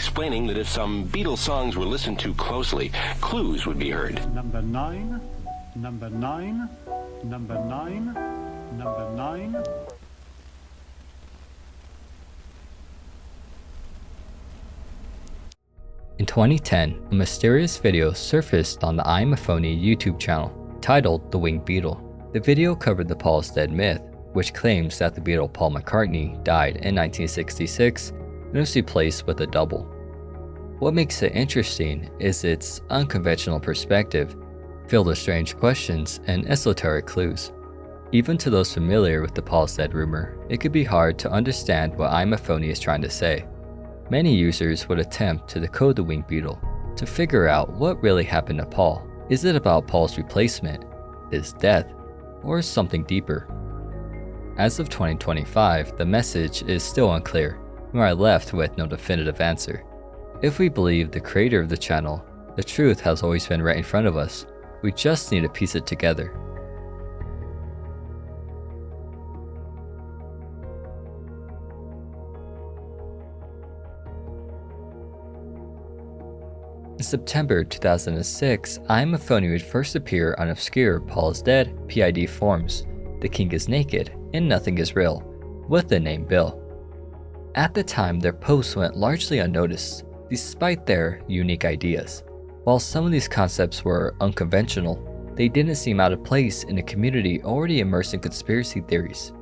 explaining that if some Beatles songs were listened to closely, clues would be heard. Number 9, number 9, number 9, number 9. In 2010, a mysterious video surfaced on the Iamaphoney YouTube channel, titled The Winged Beatle. The video covered the Paul's dead myth, which claims that the Beatle Paul McCartney died in 1966 and was replaced with a double. What makes it interesting is its unconventional perspective, filled with strange questions and esoteric clues. Even to those familiar with the Paul's dead rumor, it could be hard to understand what Iamaphoney is trying to say. Many users would attempt to decode the Winged Beatle to figure out what really happened to Paul. Is it about Paul's replacement, his death, or something deeper? As of 2025, the message is still unclear, and we are left with no definitive answer. If we believe the creator of the channel, the truth has always been right in front of us. We just need to piece it together. In September 2006, Iamaphoney would first appear on obscure Paul is Dead PID forums, The King is Naked, and Nothing is Real, with the name Bill. At the time, their posts went largely unnoticed, despite their unique ideas. While some of these concepts were unconventional, they didn't seem out of place in a community already immersed in conspiracy theories.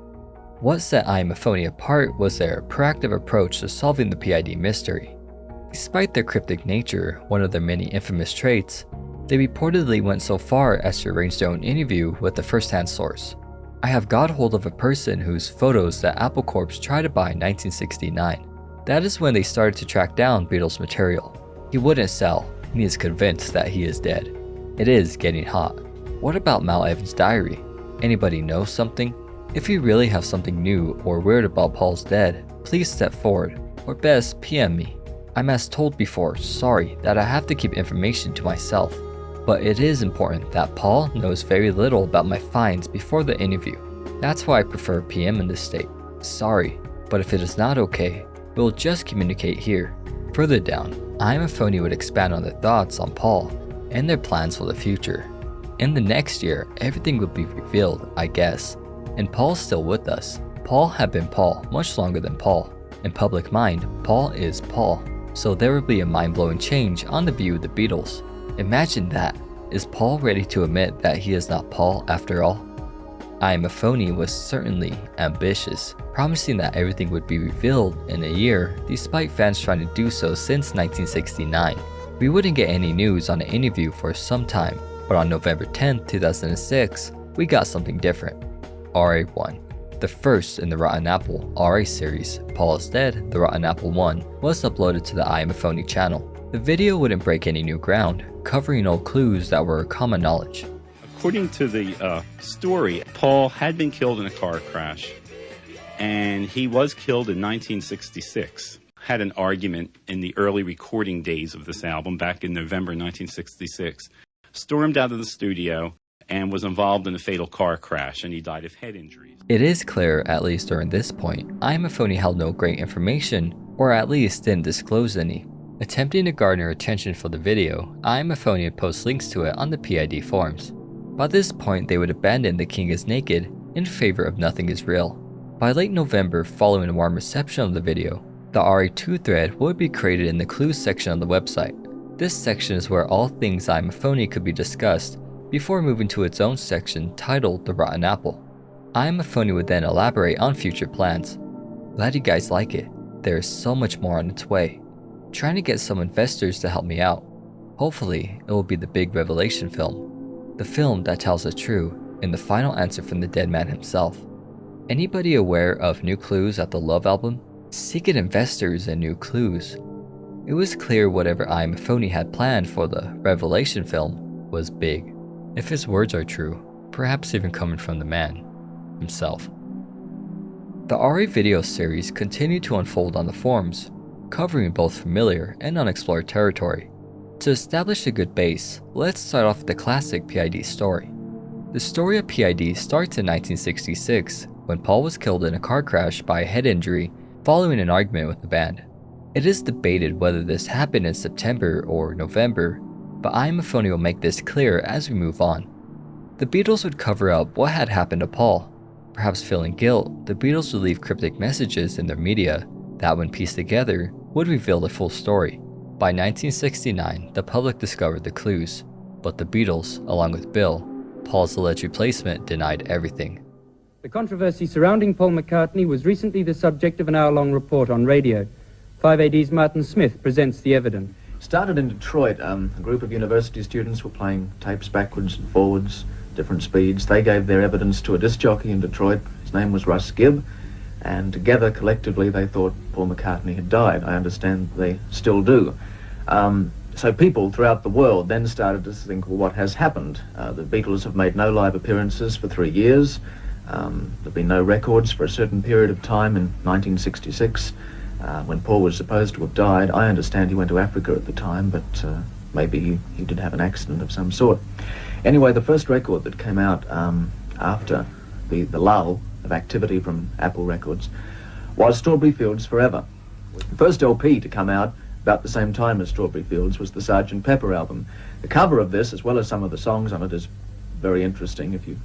What set Iamaphoney apart was their proactive approach to solving the PID mystery. Despite their cryptic nature, one of their many infamous traits, they reportedly went so far as to arrange their own interview with a first-hand source. I have got hold of a person whose photos that Apple Corp tried to buy in 1969. That is when they started to track down Beatles material. He wouldn't sell, and he is convinced that he is dead. It is getting hot. What about Mal Evans' diary? Anybody know something? If you really have something new or weird about Paul's dead, please step forward, or best PM me. I'm as told before, sorry that I have to keep information to myself, but it is important that Paul knows very little about my finds before the interview. That's why I prefer PM in this state. Sorry, but if it is not okay, we'll just communicate here. Further down, Iamaphoney would expand on their thoughts on Paul and their plans for the future. In the next year, everything would be revealed, I guess, and Paul's still with us. Paul had been Paul much longer than Paul. In public mind, Paul is Paul. So there will be a mind-blowing change on the view of the Beatles. Imagine that. Is Paul ready to admit that he is not Paul after all? Iamaphoney was certainly ambitious, promising that everything would be revealed in a year, despite fans trying to do so since 1969. We wouldn't get any news on the interview for some time, but on November 10, 2006, we got something different. RA1. The first in the Rotten Apple RA series, Paul is Dead, The Rotten Apple 1, was uploaded to the Iamaphoney channel. The video wouldn't break any new ground, covering old clues that were common knowledge. According to the story, Paul had been killed in a car crash, and he was killed in 1966. Had an argument in the early recording days of this album back in November 1966, stormed out of the studio, and was involved in a fatal car crash, and he died of head injuries. It is clear, at least during this point, Iamaphoney held no great information, or at least didn't disclose any. Attempting to garner attention for the video, Iamaphoney would post links to it on the PID forums. By this point, they would abandon The King is Naked in favor of Nothing is Real. By late November, following a warm reception of the video, the RA2 thread would be created in the clues section of the website. This section is where all things Iamaphoney could be discussed, before moving to its own section titled The Rotten Apple. Iamaphoney would then elaborate on future plans. Glad you guys like it. There is so much more on its way. Trying to get some investors to help me out. Hopefully, it will be the big revelation film. The film that tells the truth and the final answer from the dead man himself. Anybody aware of new clues at the Love album? Seeking investors and new clues. It was clear whatever Iamaphoney had planned for the revelation film was big. If his words are true, perhaps even coming from the man himself. The RA video series continued to unfold on the forums, covering both familiar and unexplored territory. To establish a good base, let's start off with the classic PID story. The story of PID starts in 1966, when Paul was killed in a car crash by a head injury following an argument with the band. It is debated whether this happened in September or November, but Iamaphoney will make this clear as we move on. The Beatles would cover up what had happened to Paul. Perhaps feeling guilt, the Beatles would leave cryptic messages in their media that, when pieced together, would reveal the full story. By 1969, the public discovered the clues, but the Beatles, along with Bill, Paul's alleged replacement, denied everything. The controversy surrounding Paul McCartney was recently the subject of an hour-long report on radio. 5AD's Martin Smith presents the evidence. Started in Detroit. A group of university students were playing tapes backwards and forwards, different speeds. They gave their evidence to a disc jockey in Detroit. His name was Russ Gibb, and together, collectively, they thought Paul McCartney had died. I understand they still do. So people throughout the world then started to think, well, what has happened? The Beatles have made no live appearances for 3 years. There have been no records for a certain period of time in 1966, when Paul was supposed to have died. I understand he went to Africa at the time, but maybe he did have an accident of some sort. Anyway, the first record that came out after the lull of activity from Apple Records was Strawberry Fields Forever. The first LP to come out about the same time as Strawberry Fields was the Sgt. Pepper album. The cover of this, as well as some of the songs on it, is very interesting. If you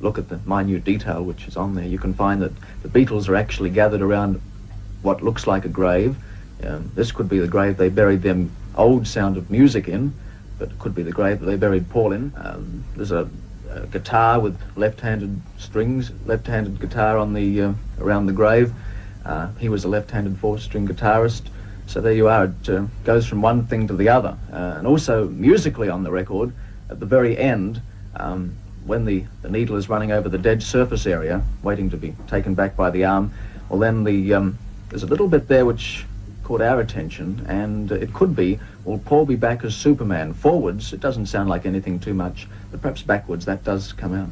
look at the minute detail which is on there, you can find that the Beatles are actually gathered around what looks like a grave. This could be the grave they buried their old Sound of Music in, but it could be the grave that they buried Paul in. There's a guitar with left-handed strings, left-handed guitar on the around the grave. He was a left-handed four-string guitarist. So there you are, it goes from one thing to the other. And also musically on the record, at the very end, when the needle is running over the dead surface area, waiting to be taken back by the arm, well then there's a little bit there which caught our attention, and it could be, will Paul be back as Superman? Forwards, it doesn't sound like anything too much, but perhaps backwards, that does come out.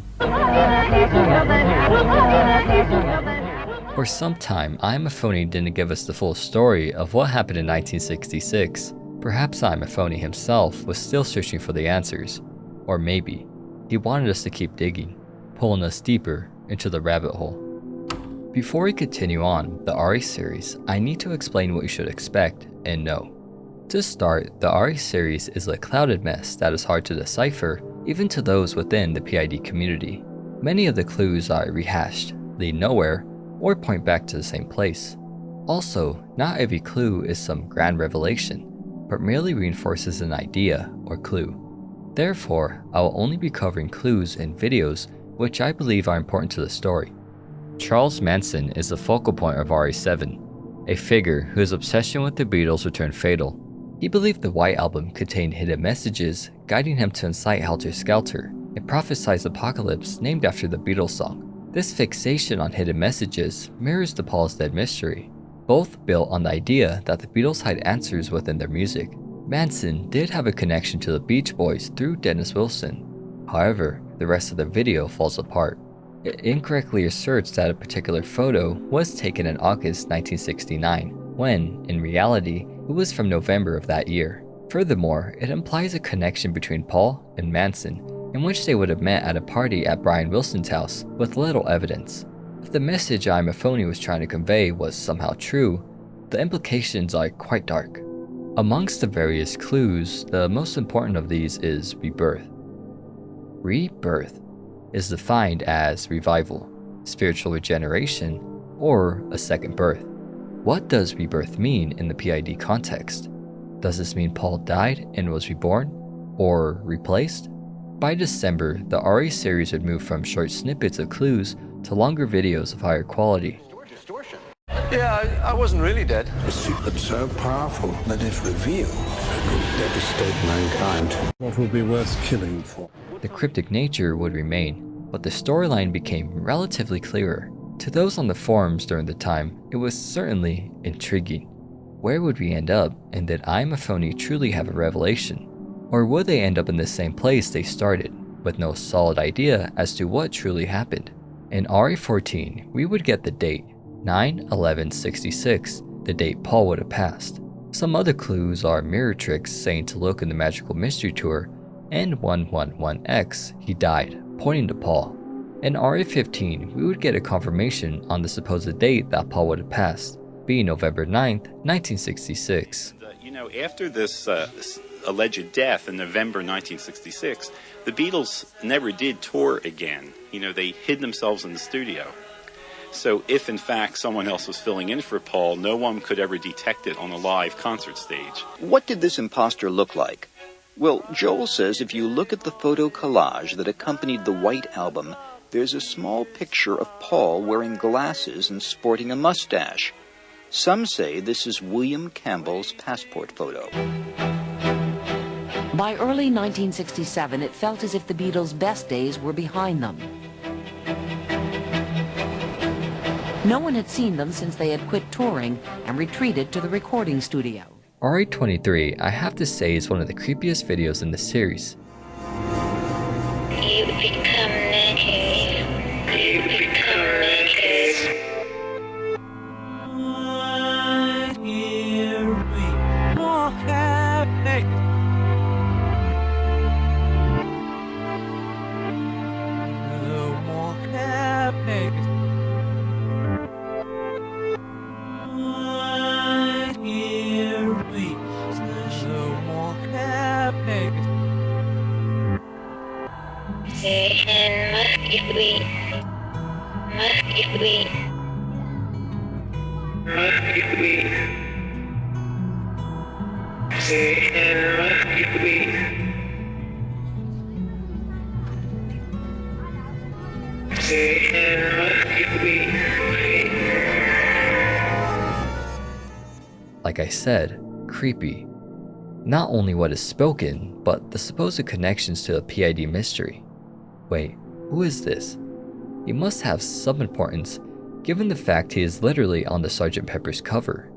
For some time, Iamaphoney didn't give us the full story of what happened in 1966. Perhaps Iamaphoney himself was still searching for the answers. Or maybe he wanted us to keep digging, pulling us deeper into the rabbit hole. Before we continue on the RE series, I need to explain what you should expect and know. To start, the RE series is a clouded mess that is hard to decipher even to those within the PID community. Many of the clues are rehashed, lead nowhere, or point back to the same place. Also, not every clue is some grand revelation, but merely reinforces an idea or clue. Therefore, I will only be covering clues in videos which I believe are important to the story. Charles Manson is the focal point of RE7, a figure whose obsession with the Beatles would turn fatal. He believed the White Album contained hidden messages guiding him to incite Helter Skelter, a prophesized apocalypse named after the Beatles song. This fixation on hidden messages mirrors the Paul's Dead mystery, both built on the idea that the Beatles hide answers within their music. Manson did have a connection to the Beach Boys through Dennis Wilson. However, the rest of the video falls apart. It incorrectly asserts that a particular photo was taken in August 1969, when, in reality, it was from November of that year. Furthermore, it implies a connection between Paul and Manson, in which they would have met at a party at Brian Wilson's house with little evidence. If the message Iamaphoney was trying to convey was somehow true, the implications are quite dark. Amongst the various clues, the most important of these is rebirth. Rebirth is defined as revival, spiritual regeneration, or a second birth. What does rebirth mean in the PID context? Does this mean Paul died and was reborn, or replaced? By December, the RE series would move from short snippets of clues to longer videos of higher quality. Yeah, I wasn't really dead. A secret so powerful that if revealed, it could devastate mankind. What will be worth killing for? The cryptic nature would remain, but the storyline became relatively clearer. To those on the forums during the time, it was certainly intriguing. Where would we end up, and did Iamaphoney truly have a revelation? Or would they end up in the same place they started, with no solid idea as to what truly happened? In RE14, we would get the date, 9/11/66, the date Paul would have passed. Some other clues are mirror tricks saying to look in the Magical Mystery Tour, and 111X, he died, pointing to Paul. In RE15, we would get a confirmation on the supposed date that Paul would have passed. being November 9th, 1966. After this alleged death in November 1966, the Beatles never did tour again. They hid themselves in the studio. So if, in fact, someone else was filling in for Paul, no one could ever detect it on a live concert stage. What did this imposter look like? Well, Joel says if you look at the photo collage that accompanied the White Album, there's a small picture of Paul wearing glasses and sporting a mustache. Some say this is William Campbell's passport photo. By early 1967, it felt as if the Beatles' best days were behind them. No one had seen them since they had quit touring and retreated to the recording studio. RA23, I have to say, is one of the creepiest videos in the series. You become naked. You become naked. Here we walk out naked. Walk out naked. Like I said, creepy. Not only what is spoken, but the supposed connections to the PID mystery. Wait, who is this? He must have some importance, given the fact he is literally on the Sgt. Pepper's cover.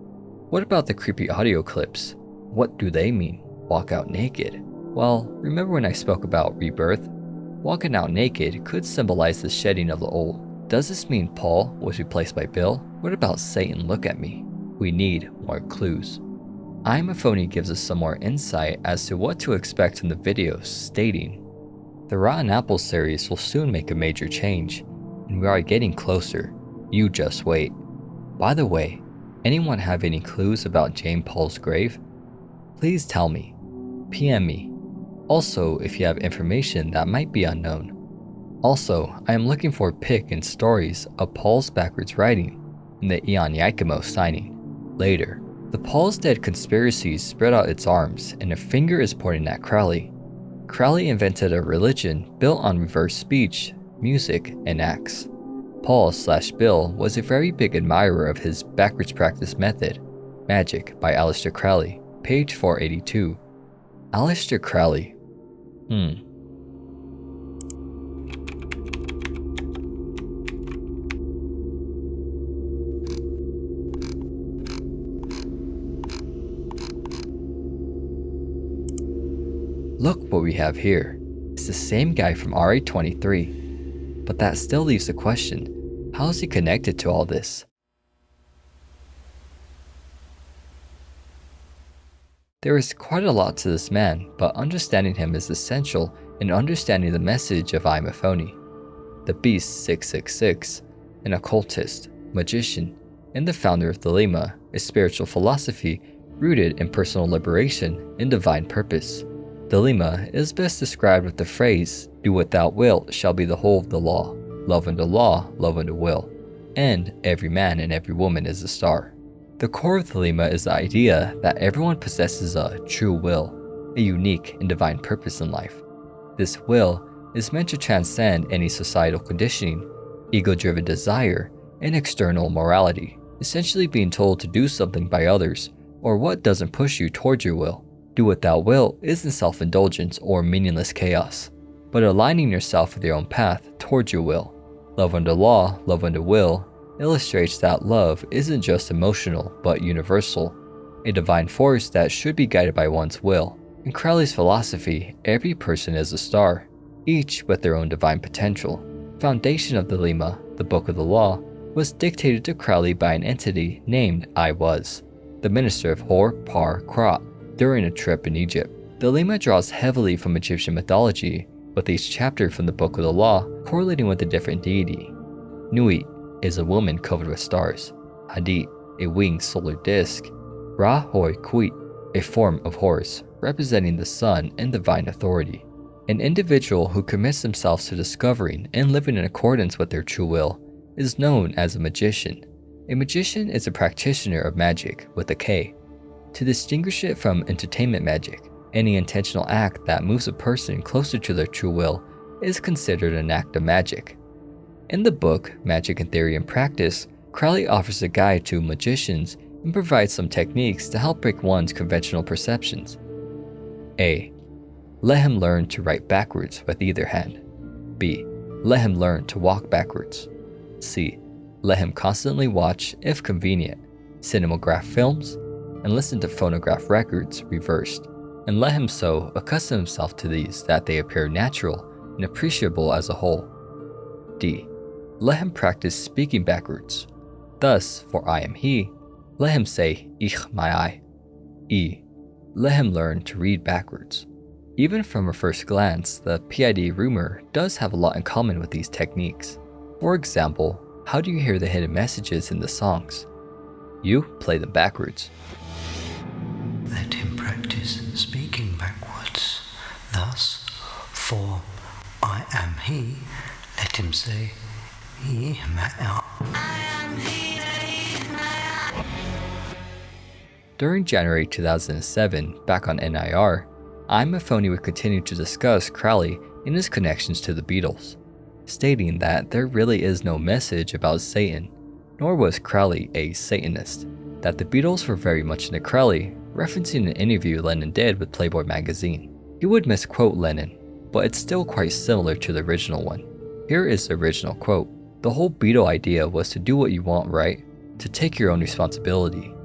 What about the creepy audio clips? What do they mean? Walk out naked? Well, remember when I spoke about rebirth? Walking out naked could symbolize the shedding of the old. Does this mean Paul was replaced by Bill? What about Satan look at me? We need more clues. Iamaphoney gives us some more insight as to what to expect in the video, stating, "The Rotten Apple series will soon make a major change, and we are getting closer. You just wait. By the way, anyone have any clues about Jane Paul's grave? Please tell me. PM me. Also, if you have information that might be unknown. Also, I am looking for pic and stories of Paul's backwards writing in the Ian signing. Later, the Paul's Dead conspiracy spread out its arms and a finger is pointing at Crowley. Crowley invented a religion built on reverse speech, music, and acts. Paul/Bill was a very big admirer of his backwards practice method, Magic by Aleister Crowley, page 482. Aleister Crowley. Look what we have here. It's the same guy from RA23. But that still leaves the question, how is he connected to all this? There is quite a lot to this man, but understanding him is essential in understanding the message of Iamaphoney. The Beast 666, an occultist, magician, and the founder of Thelema, a spiritual philosophy rooted in personal liberation and divine purpose. Thelema is best described with the phrase, "Do what thou wilt shall be the whole of the law. Love unto law, love unto will. And every man and every woman is a star." The core of Thelema is the idea that everyone possesses a true will, a unique and divine purpose in life. This will is meant to transcend any societal conditioning, ego-driven desire, and external morality, essentially being told to do something by others, or what doesn't push you towards your will. Do what thou wilt isn't self-indulgence or meaningless chaos, but aligning yourself with your own path towards your will. Love unto law, love unto will illustrates that love isn't just emotional but universal, a divine force that should be guided by one's will. In Crowley's philosophy, every person is a star, each with their own divine potential. Foundation of Thelema, the Book of the Law, was dictated to Crowley by an entity named I Was, the minister of Hor-Par-Krat, during a trip in Egypt. Thelema draws heavily from Egyptian mythology, with each chapter from the Book of the Law correlating with a different deity. Nuit is a woman covered with stars. Hadit a winged solar disk, Ra Hoi Kuit, a form of Horus, representing the sun and divine authority. An individual who commits themselves to discovering and living in accordance with their true will is known as a magician. A magician is a practitioner of magic with a K. To distinguish it from entertainment magic, any intentional act that moves a person closer to their true will is considered an act of magic. In the book, Magic in Theory and Practice, Crowley offers a guide to magicians and provides some techniques to help break one's conventional perceptions. A. Let him learn to write backwards with either hand. B. Let him learn to walk backwards. C. Let him constantly watch, if convenient, cinematograph films and listen to phonograph records reversed, and let him so accustom himself to these that they appear natural and appreciable as a whole. D. Let him practice speaking backwards. Thus, for I am he, let him say, Ich my I. E. Let him learn to read backwards. Even from a first glance, the PID rumor does have a lot in common with these techniques. For example, how do you hear the hidden messages in the songs? You play them backwards. Let him practice speaking backwards. Thus, for I am he, let him say, He my During January 2007, back on NIR, Iamaphoney would continue to discuss Crowley and his connections to the Beatles, stating that there really is no message about Satan, nor was Crowley a Satanist, that the Beatles were very much into Crowley, referencing an interview Lennon did with Playboy magazine. He would misquote Lennon, but it's still quite similar to the original one. Here is the original quote. The whole Beatle idea was to do what you want, right? To take your own responsibility.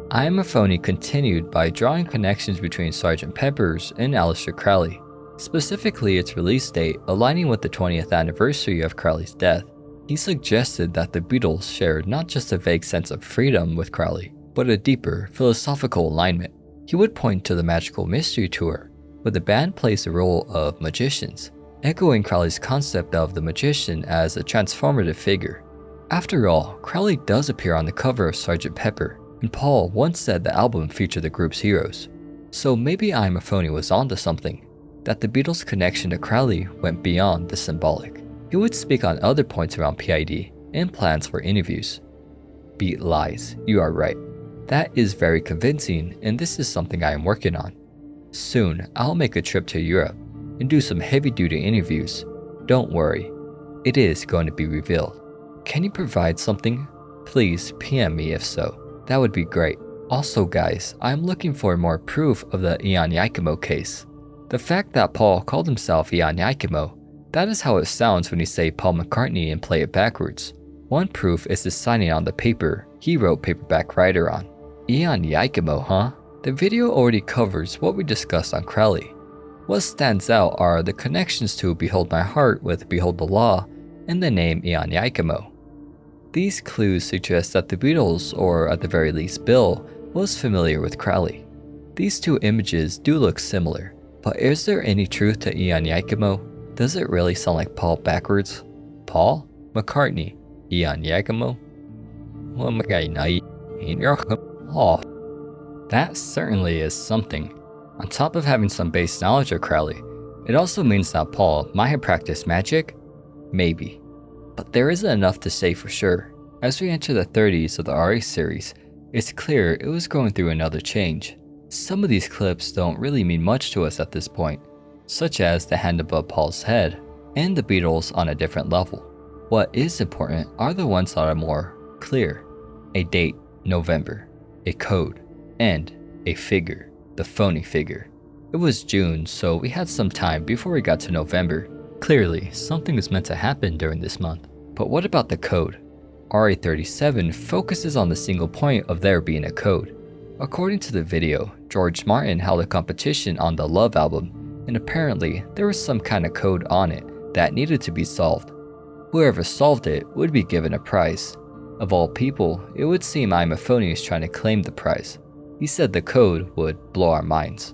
Iamaphoney continued by drawing connections between Sgt. Pepper's and Aleister Crowley, specifically its release date aligning with the 20th anniversary of Crowley's death. He suggested that the Beatles shared not just a vague sense of freedom with Crowley, but a deeper philosophical alignment. He would point to the Magical Mystery Tour, where the band plays the role of magicians, echoing Crowley's concept of the magician as a transformative figure. After all, Crowley does appear on the cover of Sgt. Pepper, and Paul once said the album featured the group's heroes. So maybe Iamaphoney was onto something, that the Beatles' connection to Crowley went beyond the symbolic. He would speak on other points around PID and plans for interviews. Beat lies, you are right. That is very convincing, and this is something I am working on. Soon, I'll make a trip to Europe and do some heavy-duty interviews. Don't worry, it is going to be revealed. Can you provide something? Please PM me if so. That would be great. Also guys, I'm looking for more proof of the Ian Yakimo case. The fact that Paul called himself Ian Yakimo, that is how it sounds when you say Paul McCartney and play it backwards. One proof is the signing on the paper he wrote paperback writer on. Ian Yakimo, huh? The video already covers what we discussed on Crowley. What stands out are the connections to Behold My Heart with Behold the Law and the name Ian Yakimo. These clues suggest that the Beatles, or at the very least Bill, was familiar with Crowley. These two images do look similar, but is there any truth to Ian Yakimo? Does it really sound like Paul backwards? Paul? McCartney? Ian Yakimo? Oh, that certainly is something. On top of having some base knowledge of Crowley, it also means that Paul might have practiced magic? Maybe. But there isn't enough to say for sure. As we enter the 30s of the RA series, it's clear it was going through another change. Some of these clips don't really mean much to us at this point, such as the hand above Paul's head, and the Beatles on a different level. What is important are the ones that are more clear. A date, November, a code, and a figure, the Phoney Figure. It was June, so we had some time before we got to November. Clearly, something was meant to happen during this month. But what about the code? RA37 focuses on the single point of there being a code. According to the video, George Martin held a competition on the Love album, and apparently there was some kind of code on it that needed to be solved. Whoever solved it would be given a prize. Of all people, it would seem Iamaphoney is trying to claim the prize. He said the code would blow our minds.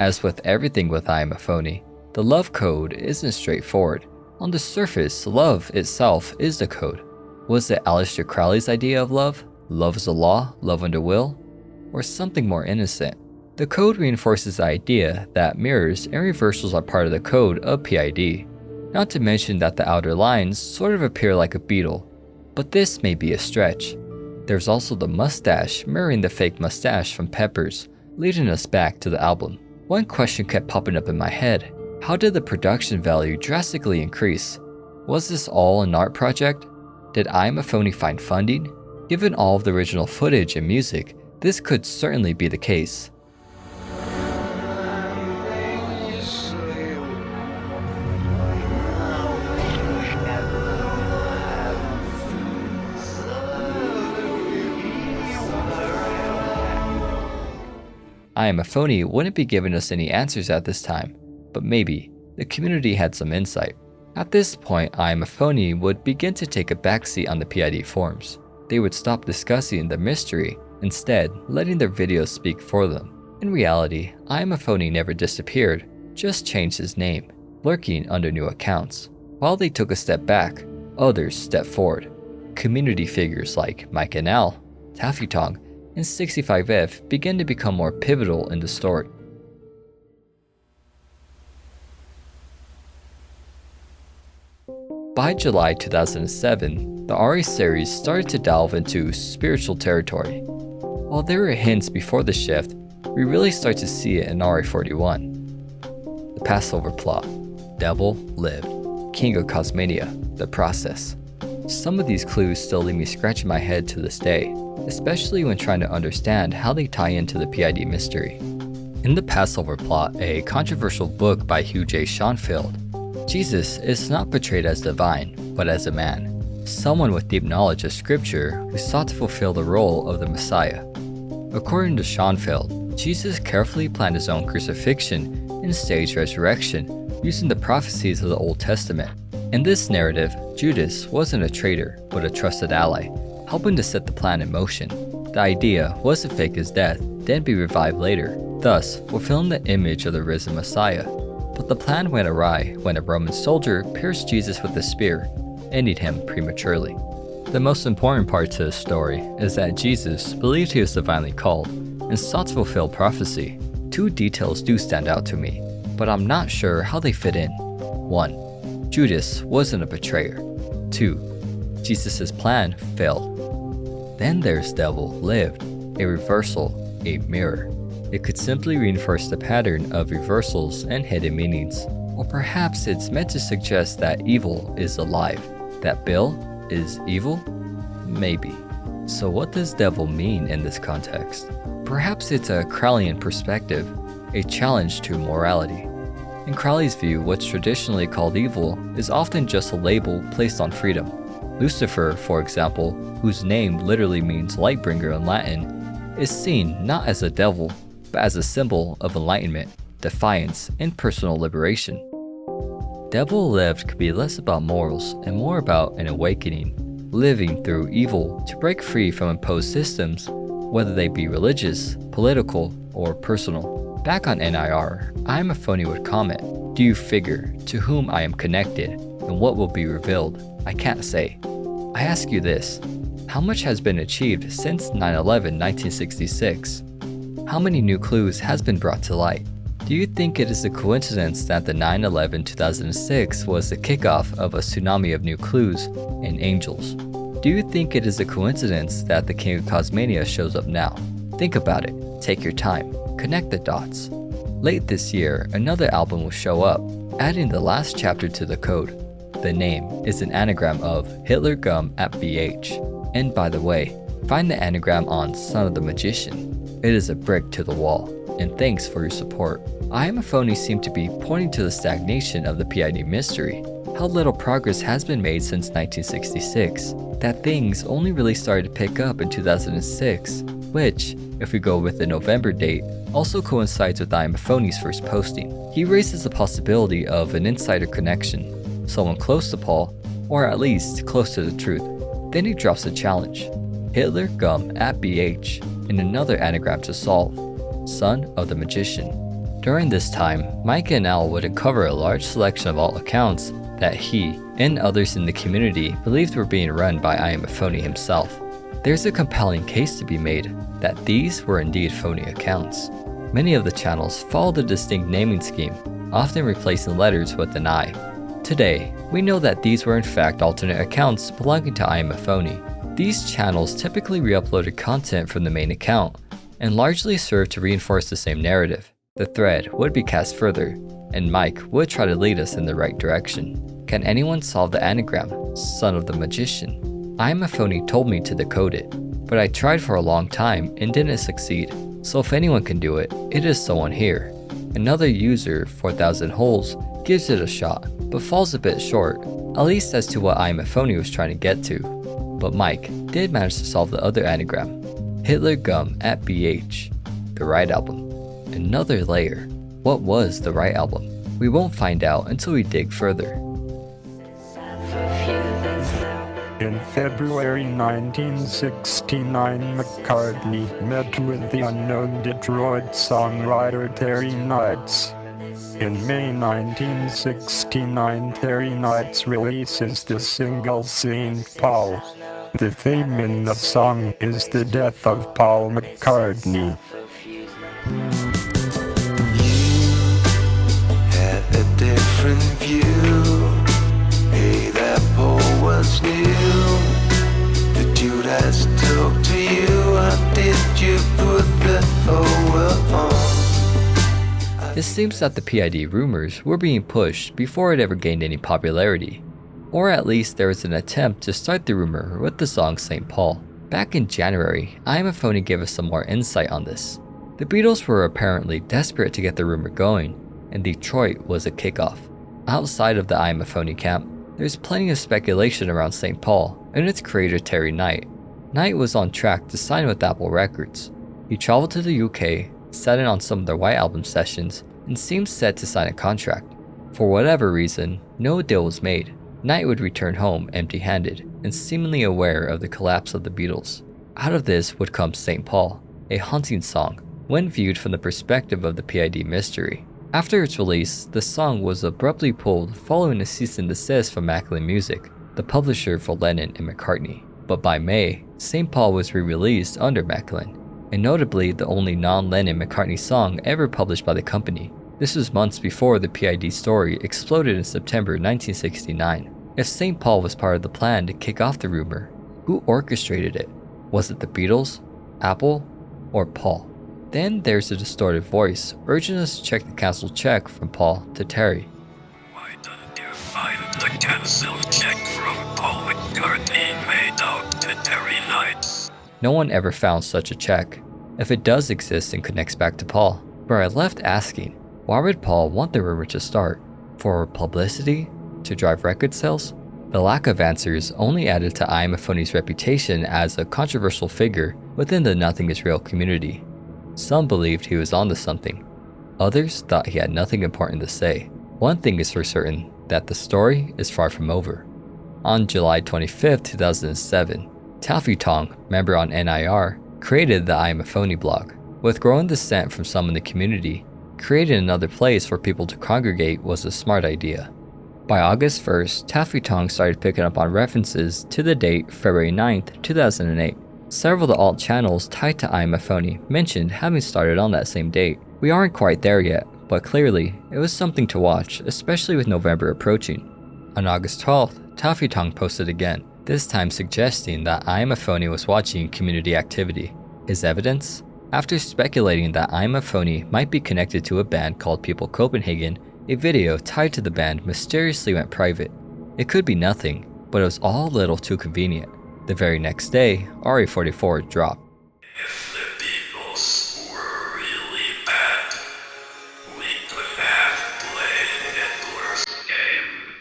As with everything with Iamaphoney, the love code isn't straightforward. On the surface, love itself is the code. Was it Aleister Crowley's idea of love? Love is a law, love under will? Or something more innocent? The code reinforces the idea that mirrors and reversals are part of the code of PID. Not to mention that the outer lines sort of appear like a beetle, but this may be a stretch. There's also the mustache mirroring the fake mustache from Peppers, leading us back to the album. One question kept popping up in my head. How did the production value drastically increase? Was this all an art project? Did Iamaphoney find funding? Given all of the original footage and music, this could certainly be the case. Iamaphoney wouldn't be giving us any answers at this time, but maybe the community had some insight. At this point, Iamaphoney would begin to take a backseat on the PID forums. They would stop discussing the mystery, instead letting their videos speak for them. In reality, Iamaphoney never disappeared, just changed his name, lurking under new accounts. While they took a step back, others stepped forward. Community figures like Mike and Al, Taffy Tong, and 65F began to become more pivotal in the story. By July 2007, the RE series started to delve into spiritual territory. While there were hints before the shift, we really start to see it in RE41. The Passover Plot, Devil Lived, King of Cosmania, The Process. Some of these clues still leave me scratching my head to this day, especially when trying to understand how they tie into the PID mystery. In The Passover Plot, a controversial book by Hugh J. Schonfield, Jesus is not portrayed as divine, but as a man, someone with deep knowledge of scripture who sought to fulfill the role of the Messiah. According to Schonfield, Jesus carefully planned his own crucifixion and staged resurrection using the prophecies of the Old Testament. In this narrative, Judas wasn't a traitor, but a trusted ally, helping to set the plan in motion. The idea was to fake his death, then be revived later, thus fulfilling the image of the risen Messiah. But the plan went awry when a Roman soldier pierced Jesus with a spear, ending him prematurely. The most important part to the story is that Jesus believed he was divinely called and sought to fulfill prophecy. Two details do stand out to me, but I'm not sure how they fit in. 1. Judas wasn't a betrayer. 2. Jesus' plan failed. Then there's Devil Lived, a reversal, a mirror. It could simply reinforce the pattern of reversals and hidden meanings. Or perhaps it's meant to suggest that evil is alive. That Bill is evil? Maybe. So what does devil mean in this context? Perhaps it's a Crowleyan perspective, a challenge to morality. In Crowley's view, what's traditionally called evil is often just a label placed on freedom. Lucifer, for example, whose name literally means lightbringer in Latin, is seen not as a devil, but as a symbol of enlightenment, defiance, and personal liberation. Devil Lived could be less about morals and more about an awakening, living through evil to break free from imposed systems, whether they be religious, political, or personal. Back on NIR, Iamaphoney would comment, "Do you figure to whom I am connected and what will be revealed? I can't say." I ask you this, how much has been achieved since 9/11 1966? How many new clues has been brought to light? Do you think it is a coincidence that the 9/11 2006 was the kickoff of a tsunami of new clues and angels? Do you think it is a coincidence that the King of Cosmania shows up now? Think about it, take your time, connect the dots. Late this year, another album will show up, adding the last chapter to the code. The name is an anagram of Hitler Gum at BH. And by the way, find the anagram on Son of the Magician. It is a brick to the wall, and thanks for your support. Iamaphoney seemed to be pointing to the stagnation of the PID mystery, how little progress has been made since 1966, that things only really started to pick up in 2006, which, if we go with the November date, also coincides with Iamaphoney's first posting. He raises the possibility of an insider connection, someone close to Paul, or at least close to the truth. Then he drops a challenge, Hitler Gum at BH, and another anagram to solve, Son of the Magician. During this time, Mike and Al would uncover a large selection of alt accounts that he and others in the community believed were being run by Iamaphoney himself. There's a compelling case to be made that these were indeed phony accounts. Many of the channels followed a distinct naming scheme, often replacing letters with an I. Today, we know that these were in fact alternate accounts belonging to Iamaphoney. These channels typically re-uploaded content from the main account and largely served to reinforce the same narrative. The thread would be cast further, and Mike would try to lead us in the right direction. Can anyone solve the anagram, son of the magician? Iamaphoney told me to decode it, but I tried for a long time and didn't succeed. So if anyone can do it, it is someone here. Another user, 4000 holes, gives it a shot, but falls a bit short, at least as to what Iamaphoney was trying to get to. But Mike did manage to solve the other anagram, Hitler Gum at BH, the right album. Another layer. What was the right album? We won't find out until we dig further. In February 1969, McCartney met with the unknown Detroit songwriter Terry Knights. In May 1969, Terry Knights releases the single St. Paul. The theme in the song is the death of Paul McCartney. Had a different view. Hey, that Paul was new. The dude has talked to you. How did you put the over on? It seems that the PID rumors were being pushed before it ever gained any popularity. Or at least there was an attempt to start the rumor with the song St. Paul. Back in January, Iamaphoney gave us some more insight on this. The Beatles were apparently desperate to get the rumor going, and Detroit was a kickoff. Outside of the Iamaphoney camp, there's plenty of speculation around St. Paul and its creator Terry Knight. Knight was on track to sign with Apple Records. He traveled to the UK, sat in on some of their White Album sessions, and seemed set to sign a contract. For whatever reason, no deal was made. Knight would return home empty-handed and seemingly aware of the collapse of the Beatles. Out of this would come St. Paul, a haunting song when viewed from the perspective of the PID mystery. After its release, the song was abruptly pulled following a cease and desist from Macmillan Music, the publisher for Lennon and McCartney. But by May, St. Paul was re-released under Macmillan, and notably the only non-Lennon McCartney song ever published by the company. This was months before the PID story exploded in September 1969. If St. Paul was part of the plan to kick off the rumor, who orchestrated it? Was it the Beatles, Apple, or Paul? Then there's a distorted voice urging us to check the cancelled check from Paul to Terry. Why don't you find the cancelled check from Paul McCartney made out to Terry Knights? No one ever found such a check. If it does exist and connects back to Paul, but I left asking, why would Paul want the rumor to start? For publicity? To drive record sales? The lack of answers only added to Iamaphoney's reputation as a controversial figure within the Nothing Is Real community. Some believed he was onto something. Others thought he had nothing important to say. One thing is for certain, that the story is far from over. On July 25, 2007, Taffy Tong, member on NIR, created the Iamaphoney blog. With growing dissent from some in the community, creating another place for people to congregate was a smart idea. By August 1st, Taffy Tong started picking up on references to the date February 9th, 2008. Several of the alt channels tied to Iamaphoney mentioned having started on that same date. We aren't quite there yet, but clearly, it was something to watch, especially with November approaching. On August 12th, Taffy Tong posted again, this time suggesting that Iamaphoney was watching community activity. His evidence? After speculating that Iamaphoney might be connected to a band called People Copenhagen, a video tied to the band mysteriously went private. It could be nothing, but it was all a little too convenient. The very next day, RE44 dropped. If the Beatles were really bad, we could have played Hitler's game.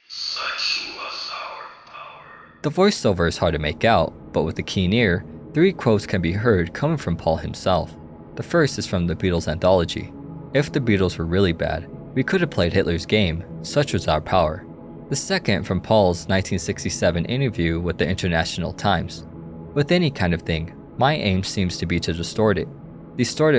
Such was our power. The voiceover is hard to make out, but with a keen ear, 3 quotes can be heard coming from Paul himself. The first is from the Beatles anthology. If the Beatles were really bad, we could have played Hitler's game, such was our power. The second from Paul's 1967 interview with the International Times. With any kind of thing, my aim seems to be to distort it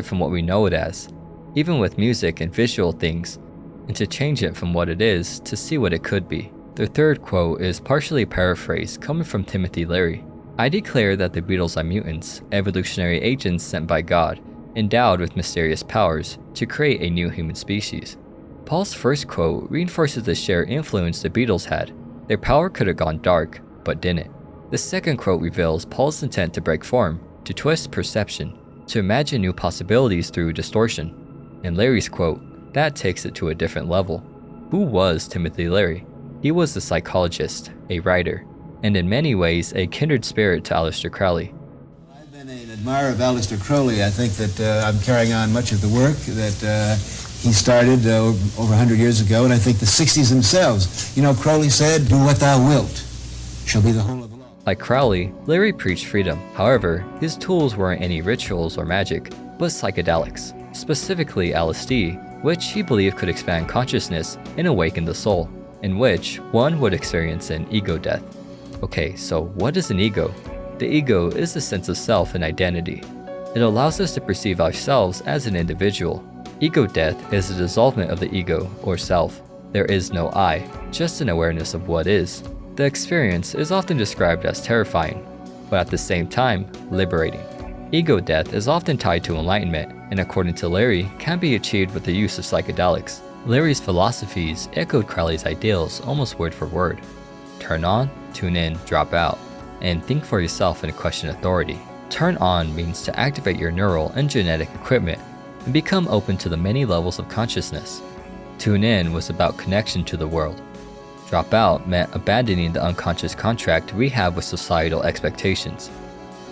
from what we know it as. even with music and visual things, and to change it from what it is to see what it could be. The third quote is partially paraphrased, coming from Timothy Leary. I declare that the Beatles are mutants, evolutionary agents sent by God, endowed with mysterious powers to create a new human species. Paul's first quote reinforces the shared influence the Beatles had. Their power could have gone dark, but didn't. The second quote reveals Paul's intent to break form, to twist perception, to imagine new possibilities through distortion. In Larry's quote, that takes it to a different level. Who was Timothy Leary? He was a psychologist, a writer, and in many ways a kindred spirit to Aleister Crowley. I've been an admirer of Aleister Crowley. I think that I'm carrying on much of the work that he started over 100 years ago, and I think the 60s themselves. You know, Crowley said, "Do what thou wilt, shall be the whole of the law." Like Crowley, Leary preached freedom. However, his tools weren't any rituals or magic, but psychedelics, specifically LSD, which he believed could expand consciousness and awaken the soul, in which one would experience an ego death. Okay, so what is an ego? The ego is the sense of self and identity. It allows us to perceive ourselves as an individual. Ego death is the dissolvement of the ego or self. There is no I, just an awareness of what is. The experience is often described as terrifying, but at the same time, liberating. Ego death is often tied to enlightenment, and according to Leary, can be achieved with the use of psychedelics. Leary's philosophies echoed Crowley's ideals almost word for word. Turn on, tune in, drop out, and think for yourself and question authority. Turn on means to activate your neural and genetic equipment and become open to the many levels of consciousness. Tune in was about connection to the world. Drop out meant abandoning the unconscious contract we have with societal expectations.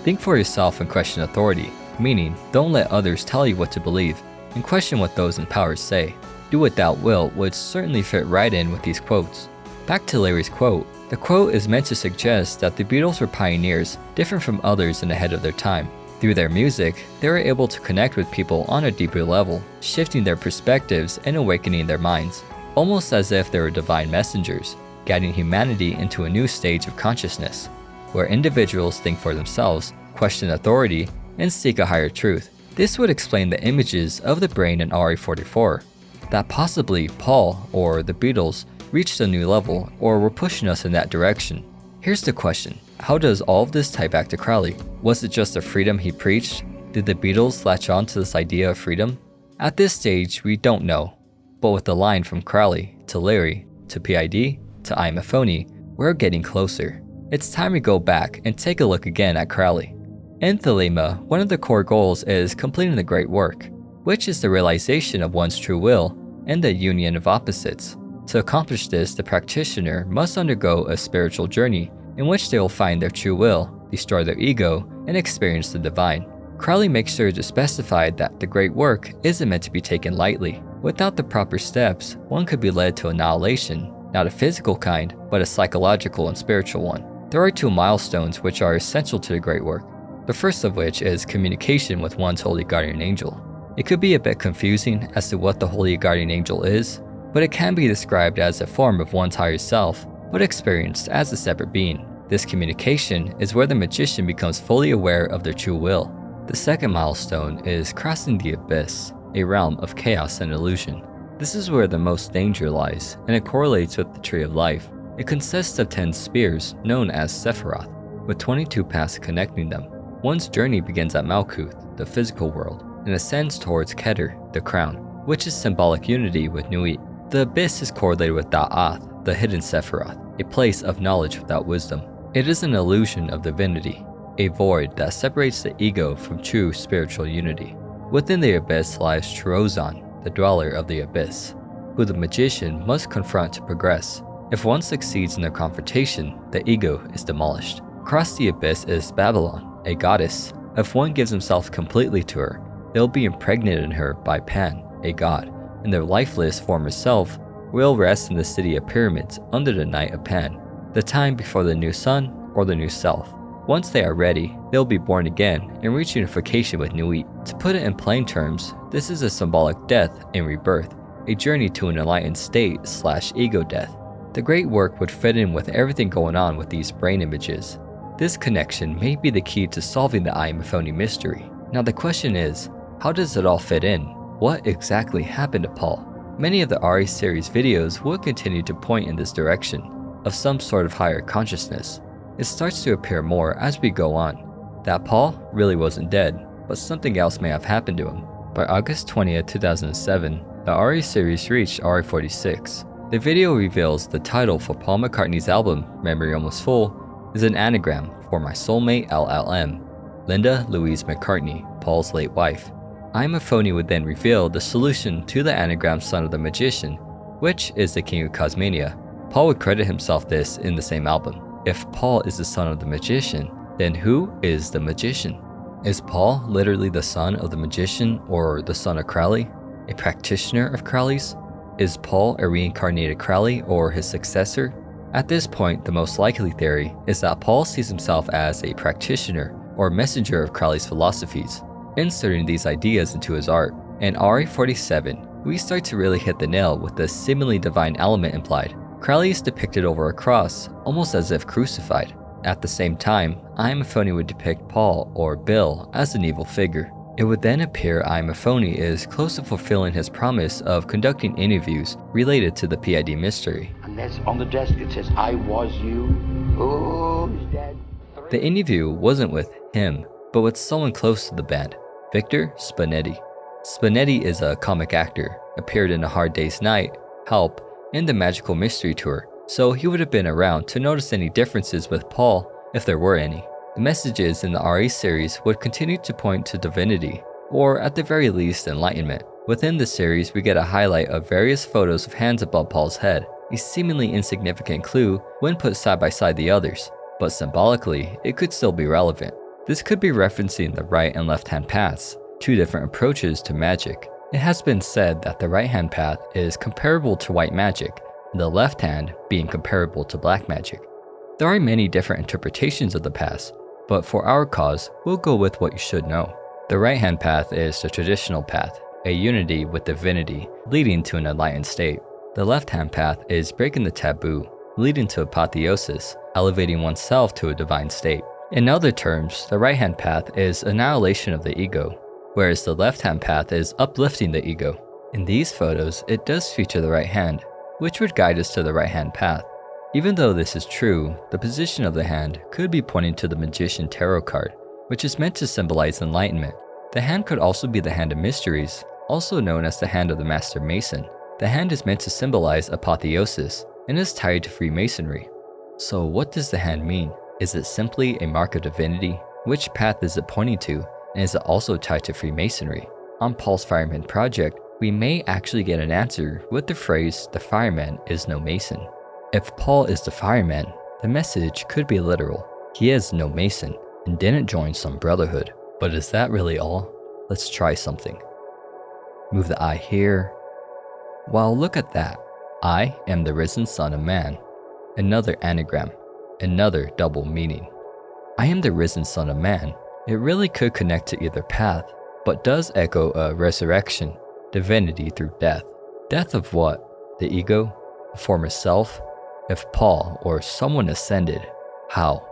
Think for yourself and question authority, meaning don't let others tell you what to believe and question what those in power say. Do what thou wilt would certainly fit right in with these quotes. Back to Larry's quote. The quote is meant to suggest that the Beatles were pioneers, different from others and ahead of their time. Through their music, they were able to connect with people on a deeper level, shifting their perspectives and awakening their minds, almost as if they were divine messengers, guiding humanity into a new stage of consciousness, where individuals think for themselves, question authority, and seek a higher truth. This would explain the images of the brain in RE44, that possibly Paul or the Beatles reached a new level or were pushing us in that direction. Here's the question. How does all of this tie back to Crowley? Was it just the freedom he preached? Did the Beatles latch on to this idea of freedom? At this stage, we don't know. But with the line from Crowley to Leary to PID to Iamaphoney, we're getting closer. It's time we go back and take a look again at Crowley. In Thelema, one of the core goals is completing the great work, which is the realization of one's true will and the union of opposites. To accomplish this, the practitioner must undergo a spiritual journey in which they will find their true will, destroy their ego, and experience the divine. Crowley makes sure to specify that the great work isn't meant to be taken lightly. Without the proper steps, one could be led to annihilation, not a physical kind, but a psychological and spiritual one. There are two milestones which are essential to the great work. The first of which is communication with one's holy guardian angel. It could be a bit confusing as to what the holy guardian angel is, but it can be described as a form of one's higher self, but experienced as a separate being. This communication is where the magician becomes fully aware of their true will. The second milestone is crossing the abyss, a realm of chaos and illusion. This is where the most danger lies, and it correlates with the Tree of Life. It consists of 10 spheres, known as Sephiroth, with 22 paths connecting them. One's journey begins at Malkuth, the physical world, and ascends towards Keter, the crown, which is symbolic unity with Nuit. The abyss is correlated with Da'ath, the hidden Sephiroth, a place of knowledge without wisdom. It is an illusion of divinity, a void that separates the ego from true spiritual unity. Within the abyss lies Trozon, the dweller of the abyss, who the magician must confront to progress. If one succeeds in their confrontation, the ego is demolished. Across the abyss is Babylon, a goddess. If one gives himself completely to her, they'll be impregnated in her by Pan, a god, and their lifeless former self will rest in the city of pyramids under the night of Pan, the time before the new sun or the new self. Once they are ready, they'll be born again and reach unification with Nuit. To put it in plain terms, this is a symbolic death and rebirth, a journey to an enlightened state / ego death. The great work would fit in with everything going on with these brain images. This connection may be the key to solving the Iamaphoney mystery. Now the question is, how does it all fit in? what exactly happened to Paul? Many of the RA series videos will continue to point in this direction, of some sort of higher consciousness. It starts to appear more as we go on, that Paul really wasn't dead, but something else may have happened to him. By August 20th, 2007, the RA series reached RA46. The video reveals the title for Paul McCartney's album, Memory Almost Full, is an anagram for my soulmate LLM, Linda Louise McCartney, Paul's late wife. Iamaphoney would then reveal the solution to the anagram son of the magician, which is the king of Cosmania. Paul would credit himself this in the same album. If Paul is the son of the magician, then who is the magician? Is Paul literally the son of the magician or the son of Crowley, a practitioner of Crowley's? Is Paul a reincarnated Crowley or his successor? At this point, the most likely theory is that Paul sees himself as a practitioner or messenger of Crowley's philosophies, inserting these ideas into his art. In RA47, we start to really hit the nail with the seemingly divine element implied. Crowley is depicted over a cross, almost as if crucified. At the same time, Iamaphoney would depict Paul or Bill as an evil figure. It would then appear Iamaphoney is close to fulfilling his promise of conducting interviews related to the PID mystery. And that's on the desk it says, I was you, who's dead? The interview wasn't with him, but with someone close to the band, Victor Spinetti. Spinetti is a comic actor, appeared in A Hard Day's Night, Help, and the Magical Mystery Tour, so he would have been around to notice any differences with Paul, if there were any. The messages in the RA series would continue to point to divinity, or at the very least enlightenment. Within the series, we get a highlight of various photos of hands above Paul's head, a seemingly insignificant clue when put side by side the others, but symbolically, it could still be relevant. This could be referencing the right and left hand paths, two different approaches to magic. It has been said that the right hand path is comparable to white magic, and the left hand being comparable to black magic. There are many different interpretations of the paths, but for our cause, we'll go with what you should know. The right-hand path is the traditional path, a unity with divinity, leading to an enlightened state. The left-hand path is breaking the taboo, leading to apotheosis, elevating oneself to a divine state. In other terms, the right-hand path is annihilation of the ego, whereas the left-hand path is uplifting the ego. In these photos, it does feature the right hand, which would guide us to the right-hand path. Even though this is true, the position of the hand could be pointing to the Magician Tarot card, which is meant to symbolize enlightenment. The hand could also be the Hand of Mysteries, also known as the Hand of the Master Mason. The hand is meant to symbolize apotheosis and is tied to Freemasonry. So what does the hand mean? Is it simply a mark of divinity? Which path is it pointing to? And is it also tied to Freemasonry? On Paul's Fireman project, we may actually get an answer with the phrase, "The fireman is no mason." If Paul is the fireman, the message could be literal. He is no mason and didn't join some brotherhood. But is that really all? Let's try something. Move the eye here. Well, look at that. I am the risen Son of Man. Another anagram, another double meaning. I am the risen Son of Man. It really could connect to either path, but does echo a resurrection, divinity through death. Death of what? The ego? The former self? If Paul or someone ascended, how?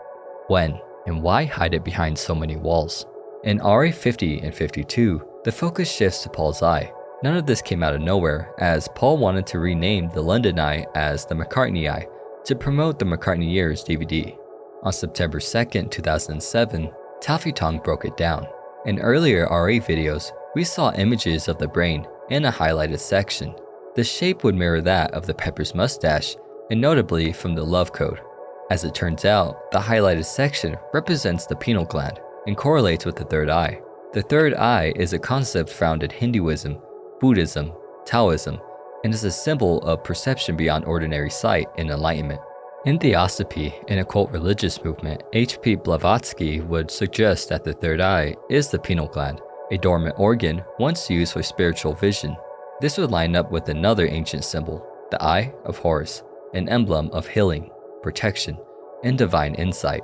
When? And why hide it behind so many walls? In RA 50 and 52, the focus shifts to Paul's eye. None of this came out of nowhere, as Paul wanted to rename the London Eye as the McCartney Eye to promote the McCartney Years DVD. On September 2nd, 2007, Taffy Tong broke it down. In earlier RA videos, we saw images of the brain in a highlighted section. The shape would mirror that of the Pepper's mustache, and notably from the love code. As it turns out, the highlighted section represents the pineal gland and correlates with the third eye. The third eye is a concept found in Hinduism, Buddhism, Taoism, and is a symbol of perception beyond ordinary sight and enlightenment. In Theosophy, an occult religious movement, H.P. Blavatsky would suggest that the third eye is the pineal gland, a dormant organ once used for spiritual vision. This would line up with another ancient symbol, the Eye of Horus, an emblem of healing, protection, and divine insight.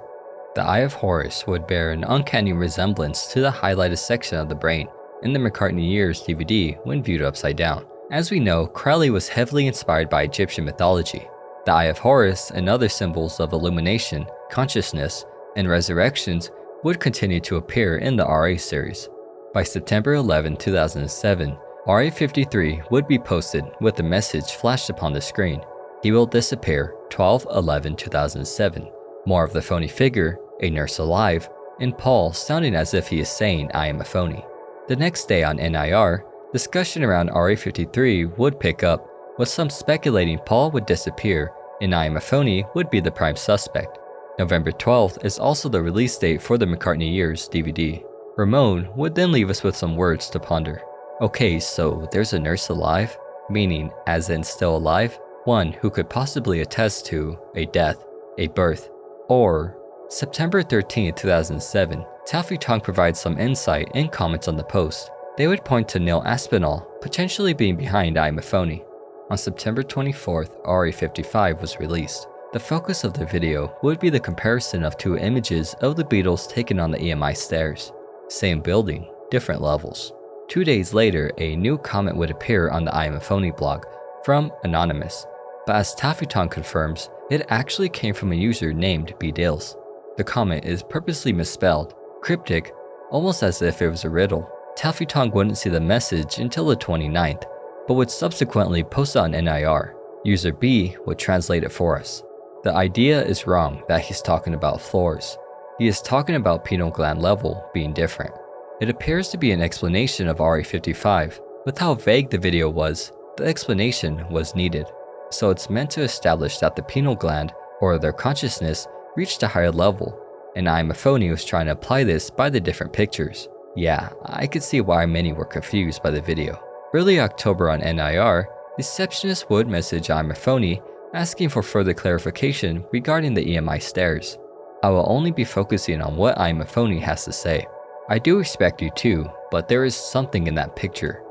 The Eye of Horus would bear an uncanny resemblance to the highlighted section of the brain in the McCartney Years DVD when viewed upside down. As we know, Crowley was heavily inspired by Egyptian mythology. The Eye of Horus and other symbols of illumination, consciousness, and resurrections would continue to appear in the RA series. By September 11, 2007, RA-53 would be posted with a message flashed upon the screen. He will disappear 12/11/2007. More of the Phoney Figure, a nurse alive, and Paul sounding as if he is saying I am a phony. The next day on NIR, discussion around RA-53 would pick up, with some speculating Paul would disappear and Iamaphoney would be the prime suspect. November 12th is also the release date for the McCartney Years DVD. Ramon would then leave us with some words to ponder. Okay, so there's a nurse alive? Meaning, as in still alive? One who could possibly attest to a death, a birth, or September 13th, 2007, Taffy Tong provides some insight and comments on the post. They would point to Neil Aspinall potentially being behind Iamaphoney. On September 24th, RA-55 was released. The focus of the video would be the comparison of two images of the Beatles taken on the EMI stairs. Same building, different levels. 2 days later, a new comment would appear on the Iamaphoney blog from Anonymous, but as Taffy Tong confirms, it actually came from a user named B-Dills. The comment is purposely misspelled, cryptic, almost as if it was a riddle. Taffy Tong wouldn't see the message until the 29th, but would subsequently post it on NIR. User B would translate it for us. The idea is wrong that he's talking about floors. He is talking about pineal gland level being different. It appears to be an explanation of RA-55. With how vague the video was, the explanation was needed. So it's meant to establish that the pineal gland, or their consciousness, reached a higher level, and Iamaphoney was trying to apply this by the different pictures. Yeah, I could see why many were confused by the video. Early October on NIR, Deceptionist would message Iamaphoney asking for further clarification regarding the EMI stairs. I will only be focusing on what Iamaphoney has to say. I do expect you to, but there is something in that picture.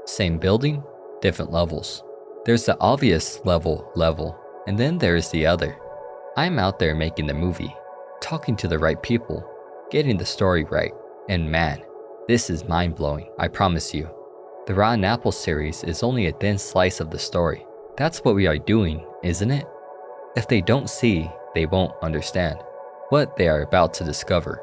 Same building, different levels. There's the obvious level, and then there is the other. I'm out there making the movie, talking to the right people, getting the story right, and man, this is mind-blowing, I promise you. The Rotten Apple series is only a thin slice of the story. That's what we are doing, isn't it? If they don't see, they won't understand what they are about to discover.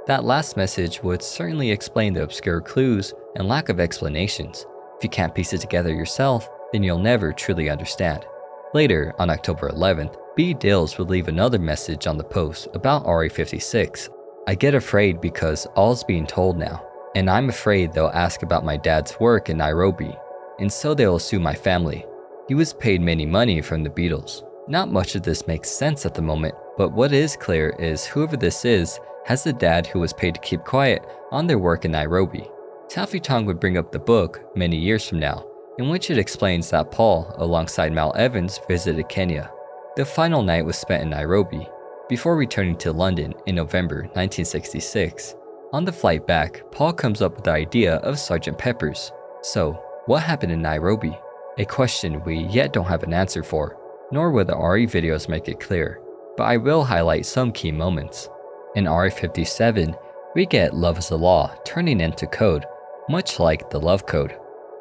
That last message would certainly explain the obscure clues and lack of explanations. If you can't piece it together yourself, then you'll never truly understand. Later, on October 11th, B-Dills would leave another message on the post about RA-56. I get afraid because all's being told now, and I'm afraid they'll ask about my dad's work in Nairobi, and so they'll sue my family. He was paid many money from the Beatles. Not much of this makes sense at the moment, but what is clear is whoever this is has a dad who was paid to keep quiet on their work in Nairobi. Taffy Tong would bring up the book many years from now, in which it explains that Paul, alongside Mal Evans, visited Kenya. The final night was spent in Nairobi, before returning to London in November 1966. On the flight back, Paul comes up with the idea of Sgt. Pepper's. So, what happened in Nairobi? A question we yet don't have an answer for, nor will the RE videos make it clear, but I will highlight some key moments. In RA-57, we get Love is the Law turning into code, much like the Love Code.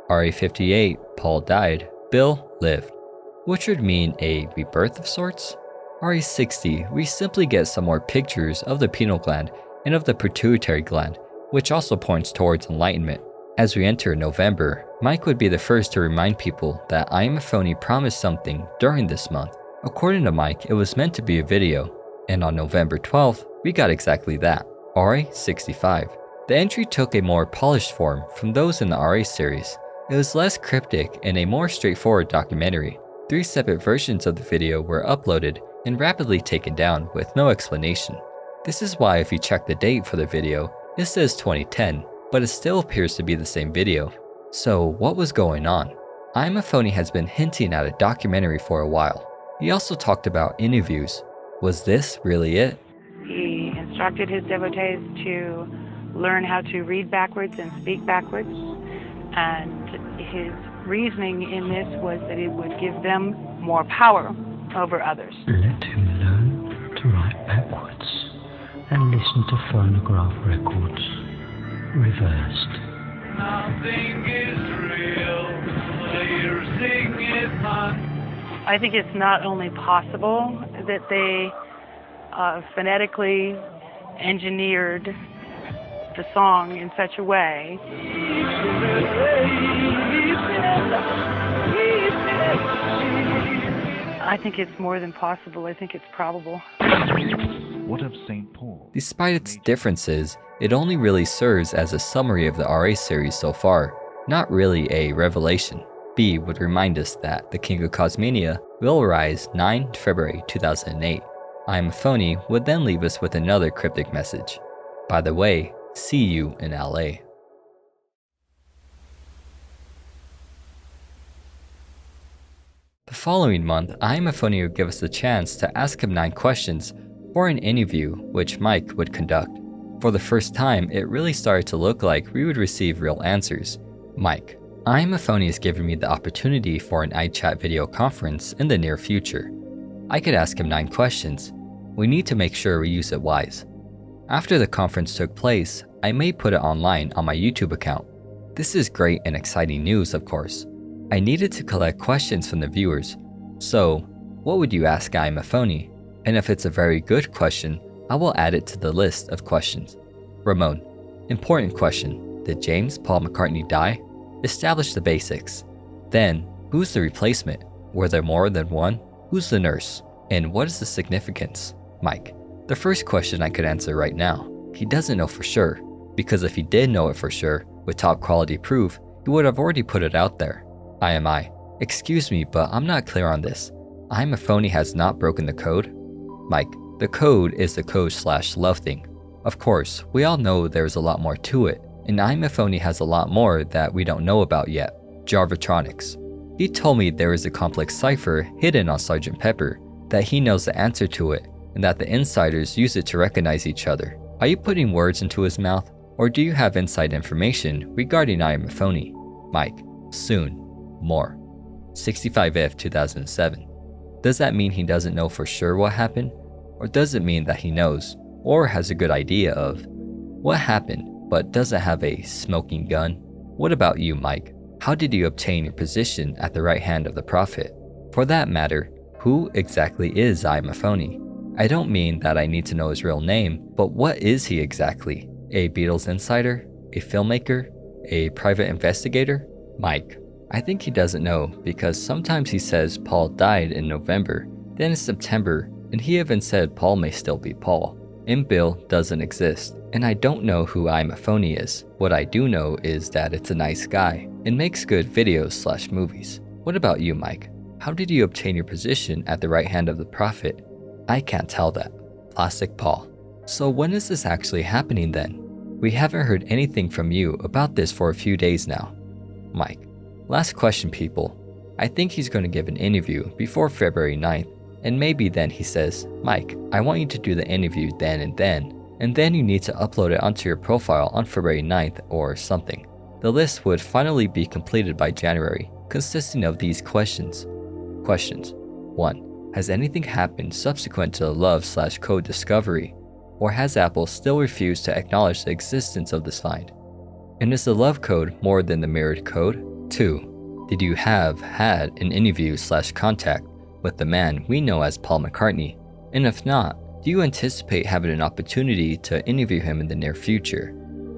RA-58, Paul died, Bill lived, which would mean a rebirth of sorts. RA-60, we simply get some more pictures of the pineal gland and of the pituitary gland, which also points towards enlightenment. As we enter November, Mike would be the first to remind people that Iamaphoney promised something during this month. According to Mike, it was meant to be a video, and on November 12th, we got exactly that, RA-65. The entry took a more polished form from those in the RA series. It was less cryptic and a more straightforward documentary. 3 separate versions of the video were uploaded and rapidly taken down with no explanation. This is why if you check the date for the video, it says 2010, but it still appears to be the same video. So what was going on? Iamaphoney has been hinting at a documentary for a while. He also talked about interviews. Was this really it? He instructed his devotees to learn how to read backwards and speak backwards, and his reasoning in this was that it would give them more power over others. Let him learn to write backwards and listen to phonograph records reversed. Nothing is real, you're singing it fun. I think it's not only possible that they phonetically engineered the song in such a way. I think it's more than possible. I think it's probable. What of St. Paul? Despite its differences, it only really serves as a summary of the RA series so far, not really a revelation. B would remind us that the King of Cosmania will arise 9 February 2008. Iamaphoney would then leave us with another cryptic message. By the way, see you in LA. The following month, Iamaphoney would give us the chance to ask him 9 questions for an interview which Mike would conduct. For the first time, it really started to look like we would receive real answers. Mike: Iamaphoney has given me the opportunity for an iChat video conference in the near future. I could ask him 9 questions. We need to make sure we use it wise. After the conference took place, I may put it online on my YouTube account. This is great and exciting news, of course. I needed to collect questions from the viewers. So, what would you ask Iamaphoney? And if it's a very good question, I will add it to the list of questions. Ramon: important question. Did James Paul McCartney die? Establish the basics. Then, who's the replacement? Were there more than one? Who's the nurse? And what is the significance? Mike: the first question I could answer right now. He doesn't know for sure, because if he did know it for sure, with top quality proof, he would have already put it out there. IMI: excuse me, but I'm not clear on this. Iamaphoney has not broken the code? Mike: the code is the code/love thing. Of course, we all know there's a lot more to it, and Iamaphoney has a lot more that we don't know about yet. Jarvatronics: he told me there is a complex cipher hidden on Sgt. Pepper, that he knows the answer to it, and that the insiders use it to recognize each other. Are you putting words into his mouth, or do you have inside information regarding Iamaphoney? Mike: soon. More. 65F 2007. Does that mean he doesn't know for sure what happened? Or does it mean that he knows, or has a good idea of, what happened, but doesn't have a smoking gun? What about you, Mike? How did you obtain your position at the right hand of the Prophet? For that matter, who exactly is Iamaphoney? I don't mean that I need to know his real name, but what is he exactly? A Beatles insider? A filmmaker? A private investigator? Mike: I think he doesn't know, because sometimes he says Paul died in November, then in September, and he even said Paul may still be Paul. And Bill doesn't exist, and I don't know who Iamaphoney is. What I do know is that it's a nice guy, and makes good videos/movies. What about you, Mike? How did you obtain your position at the right hand of the Prophet? I can't tell that. Plastic Paul: so when is this actually happening then? We haven't heard anything from you about this for a few days now. Mike: last question, people. I think he's going to give an interview before February 9th, and maybe then he says, Mike, I want you to do the interview then, and then you need to upload it onto your profile on February 9th or something. The list would finally be completed by January, consisting of these questions. Questions: 1. Has anything happened subsequent to the love/code discovery? Or has Apple still refused to acknowledge the existence of this find? And is the love code more than the mirrored code? 2. Did you have had an interview/contact with the man we know as Paul McCartney? And if not, do you anticipate having an opportunity to interview him in the near future?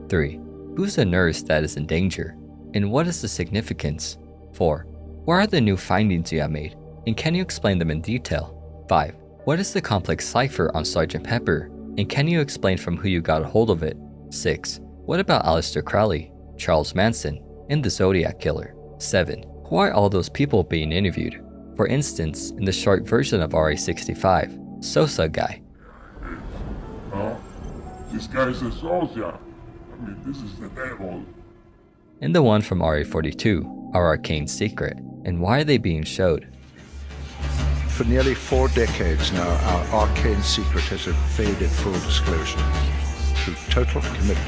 3. Who's the nurse that is in danger? And what is the significance? 4. What are the new findings you have made? And can you explain them in detail? 5. What is the complex cipher on Sgt. Pepper? And can you explain from who you got a hold of it? 6. What about Aleister Crowley, Charles Manson, and the Zodiac Killer? 7. Who are all those people being interviewed? For instance, in the short version of RA65, Sosa guy. This guy's a Sosa. I mean, this is the devil. And the one from RA42, Our Arcane Secret. And why are they being showed? For nearly 4 decades now, our arcane secret has evaded full disclosure. Through total commitment.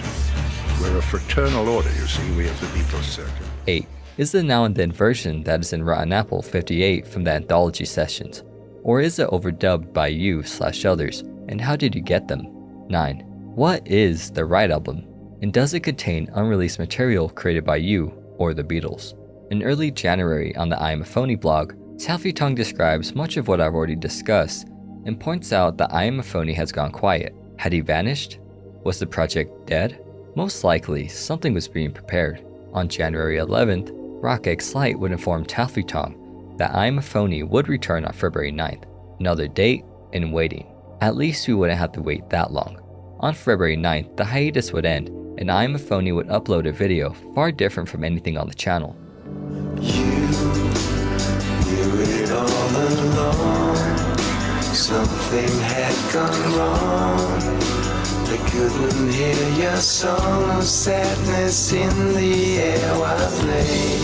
We're a fraternal order, you see. We have the Beatles circle. 8. Is the Now and Then version that is in Rotten Apple 58 from the anthology sessions? Or is it overdubbed by you/others? And how did you get them? 9. What is the Right Album? And does it contain unreleased material created by you or the Beatles? In early January on the Iamaphoney blog, Taffy Tongue describes much of what I've already discussed and points out that Iamaphoney has gone quiet. Had he vanished? Was the project dead? Most likely, something was being prepared. On January 11th, Rock X Light would inform Tafutong that Iamaphoney would return on February 9th. Another date and waiting. At least we wouldn't have to wait that long. On February 9th, the hiatus would end, and Iamaphoney would upload a video far different from anything on the channel. You knew it all along. Something had gone wrong. They couldn't hear your song of sadness in the air while they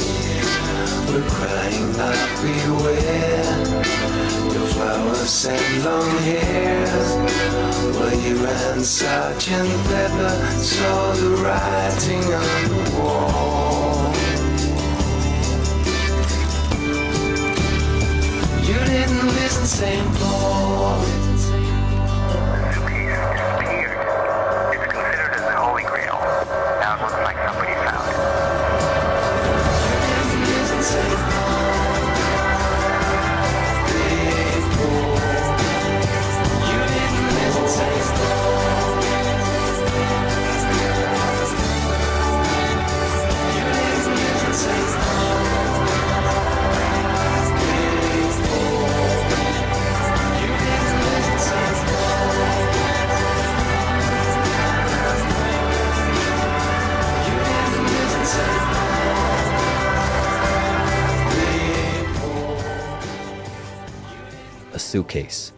were crying like we were. Your flowers and long hair. Well, you and Sergeant Pepper saw the writing on the wall. You didn't listen, St. Paul. A suitcase.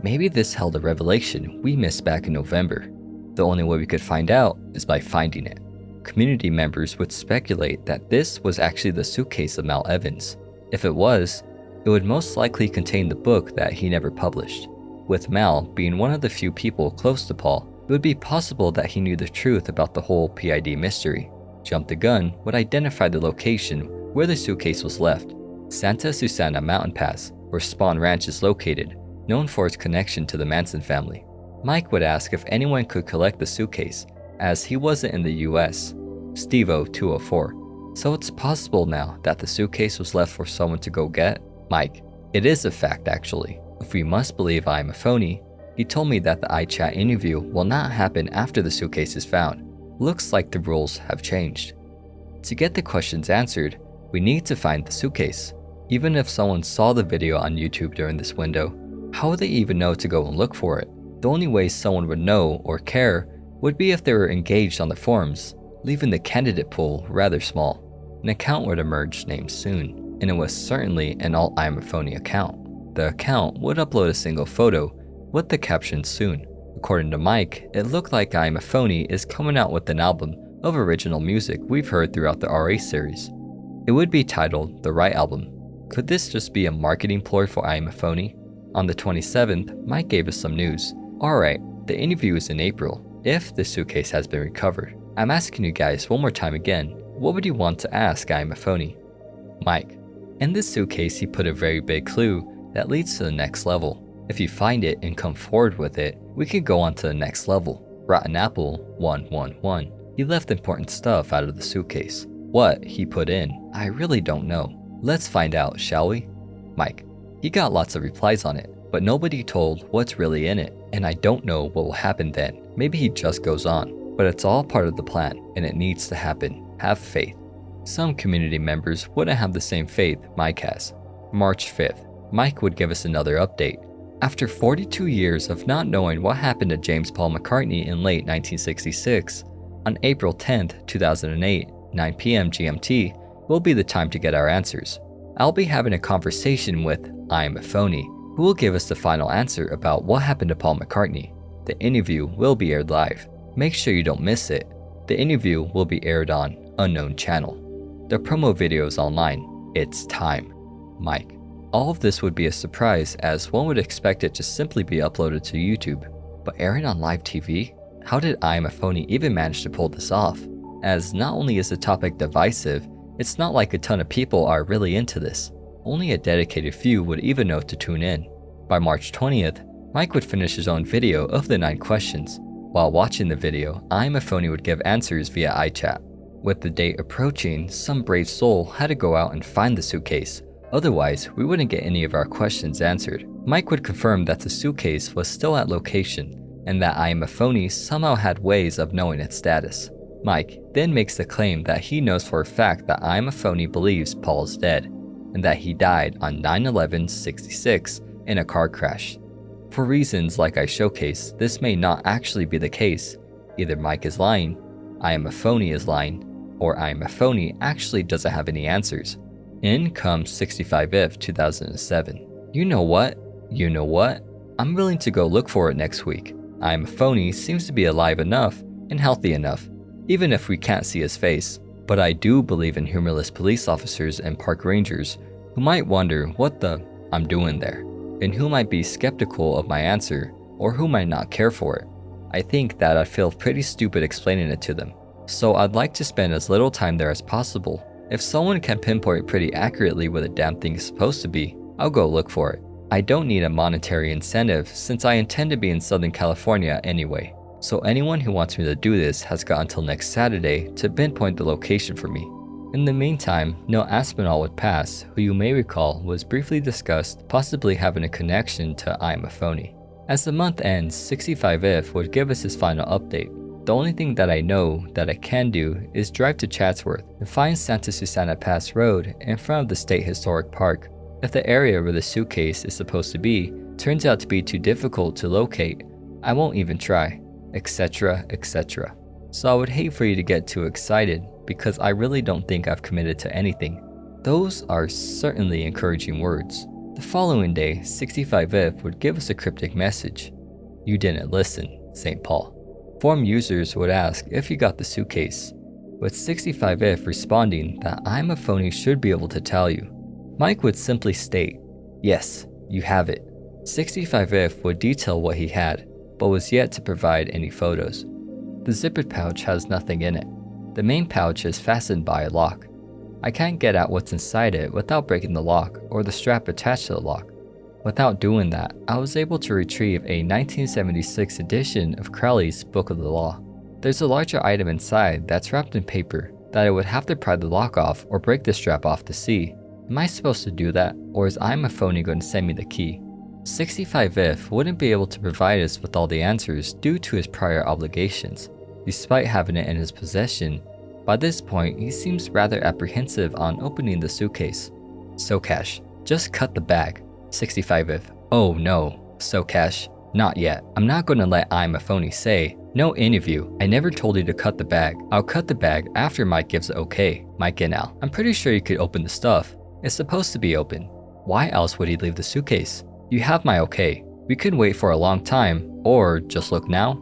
Maybe this held a revelation we missed back in November. The only way we could find out is by finding it. Community members would speculate that this was actually the suitcase of Mal Evans. If it was, it would most likely contain the book that he never published. With Mal being one of the few people close to Paul, it would be possible that he knew the truth about the whole PID mystery. Jump the Gun would identify the location where the suitcase was left, Santa Susana Mountain Pass, where Spawn Ranch is located, known for its connection to the Manson family. Mike would ask if anyone could collect the suitcase, as he wasn't in the US, Stevo204. So it's possible now that the suitcase was left for someone to go get? Mike, it is a fact actually. If we must believe Iamaphoney, he told me that the iChat interview will not happen after the suitcase is found. Looks like the rules have changed. To get the questions answered, we need to find the suitcase. Even if someone saw the video on YouTube during this window, how would they even know to go and look for it? The only way someone would know or care would be if they were engaged on the forums, leaving the candidate pool rather small. An account would emerge named Soon, and it was certainly an alt Iamaphoney account. The account would upload a single photo with the caption Soon. According to Mike, it looked like Iamaphoney is coming out with an album of original music we've heard throughout the RA series. It would be titled The Right Album. Could this just be a marketing ploy for Iamaphoney? On the 27th, Mike gave us some news. Alright, the interview is in April, if the suitcase has been recovered. I'm asking you guys one more time again, what would you want to ask Iamaphoney? Mike, in this suitcase he put a very big clue that leads to the next level. If you find it and come forward with it, we could go on to the next level. Rotten Apple 111. He left important stuff out of the suitcase. What he put in, I really don't know. Let's find out, shall we? Mike, he got lots of replies on it, but nobody told what's really in it, and I don't know what will happen then. Maybe he just goes on, but it's all part of the plan, and it needs to happen. Have faith. Some community members wouldn't have the same faith Mike has. March 5th, Mike would give us another update. After 42 years of not knowing what happened to James Paul McCartney in late 1966, on April 10th, 2008, 9 p.m. GMT, will be the time to get our answers. I'll be having a conversation with Iamaphoney, who will give us the final answer about what happened to Paul McCartney. The interview will be aired live. Make sure you don't miss it. The interview will be aired on Unknown Channel. The promo video is online. It's time. Mike. All of this would be a surprise, as one would expect it to simply be uploaded to YouTube. But airing on live TV? How did Iamaphoney even manage to pull this off? As not only is the topic divisive, it's not like a ton of people are really into this. Only a dedicated few would even know to tune in. By March 20th, Mike would finish his own video of the 9 questions. While watching the video, Iamaphoney would give answers via iChat. With the date approaching, some brave soul had to go out and find the suitcase. Otherwise, we wouldn't get any of our questions answered. Mike would confirm that the suitcase was still at location, and that Iamaphoney somehow had ways of knowing its status. Mike then makes the claim that he knows for a fact that Iamaphoney believes Paul is dead, and that he died on 9/11/66 in a car crash. For reasons like I showcase, this may not actually be the case. Either Mike is lying, Iamaphoney is lying, or Iamaphoney actually doesn't have any answers. In comes 65F 2007. You know what? I'm willing to go look for it next week. Iamaphoney seems to be alive enough and healthy enough, even if we can't see his face. But I do believe in humorless police officers and park rangers who might wonder what the I'm doing there, and who might be skeptical of my answer, or who might not care for it. I think that I'd feel pretty stupid explaining it to them. So I'd like to spend as little time there as possible. If someone can pinpoint pretty accurately where the damn thing is supposed to be, I'll go look for it. I don't need a monetary incentive since I intend to be in Southern California anyway. So anyone who wants me to do this has got until next Saturday to pinpoint the location for me. In the meantime, Neil Aspinall would pass, who you may recall was briefly discussed possibly having a connection to Iamaphoney. As the month ends, 65F would give us his final update. The only thing that I know that I can do is drive to Chatsworth and find Santa Susana Pass Road in front of the State Historic Park. If the area where the suitcase is supposed to be turns out to be too difficult to locate, I won't even try, etc, etc. So I would hate for you to get too excited because I really don't think I've committed to anything. Those are certainly encouraging words. The following day, 65F would give us a cryptic message. You didn't listen, St. Paul. Forum users would ask if you got the suitcase, with 65F responding that Iamaphoney should be able to tell you. Mike would simply state, yes, you have it. 65F would detail what he had, but was yet to provide any photos. The zippered pouch has nothing in it. The main pouch is fastened by a lock. I can't get at what's inside it without breaking the lock or the strap attached to the lock. Without doing that, I was able to retrieve a 1976 edition of Crowley's Book of the Law. There's a larger item inside that's wrapped in paper that I would have to pry the lock off or break the strap off to see. Am I supposed to do that, or is Iamaphoney going to send me the key? 65F wouldn't be able to provide us with all the answers due to his prior obligations. Despite having it in his possession, by this point he seems rather apprehensive on opening the suitcase. Socash, just cut the bag. 65F, oh no. Socash, not yet. I'm not going to let Iamaphoney say, no interview, I never told you to cut the bag. I'll cut the bag after Mike gives it okay. Mike and Al, I'm pretty sure you could open the stuff. It's supposed to be open. Why else would he leave the suitcase? You have my okay. We could wait for a long time, or just look now.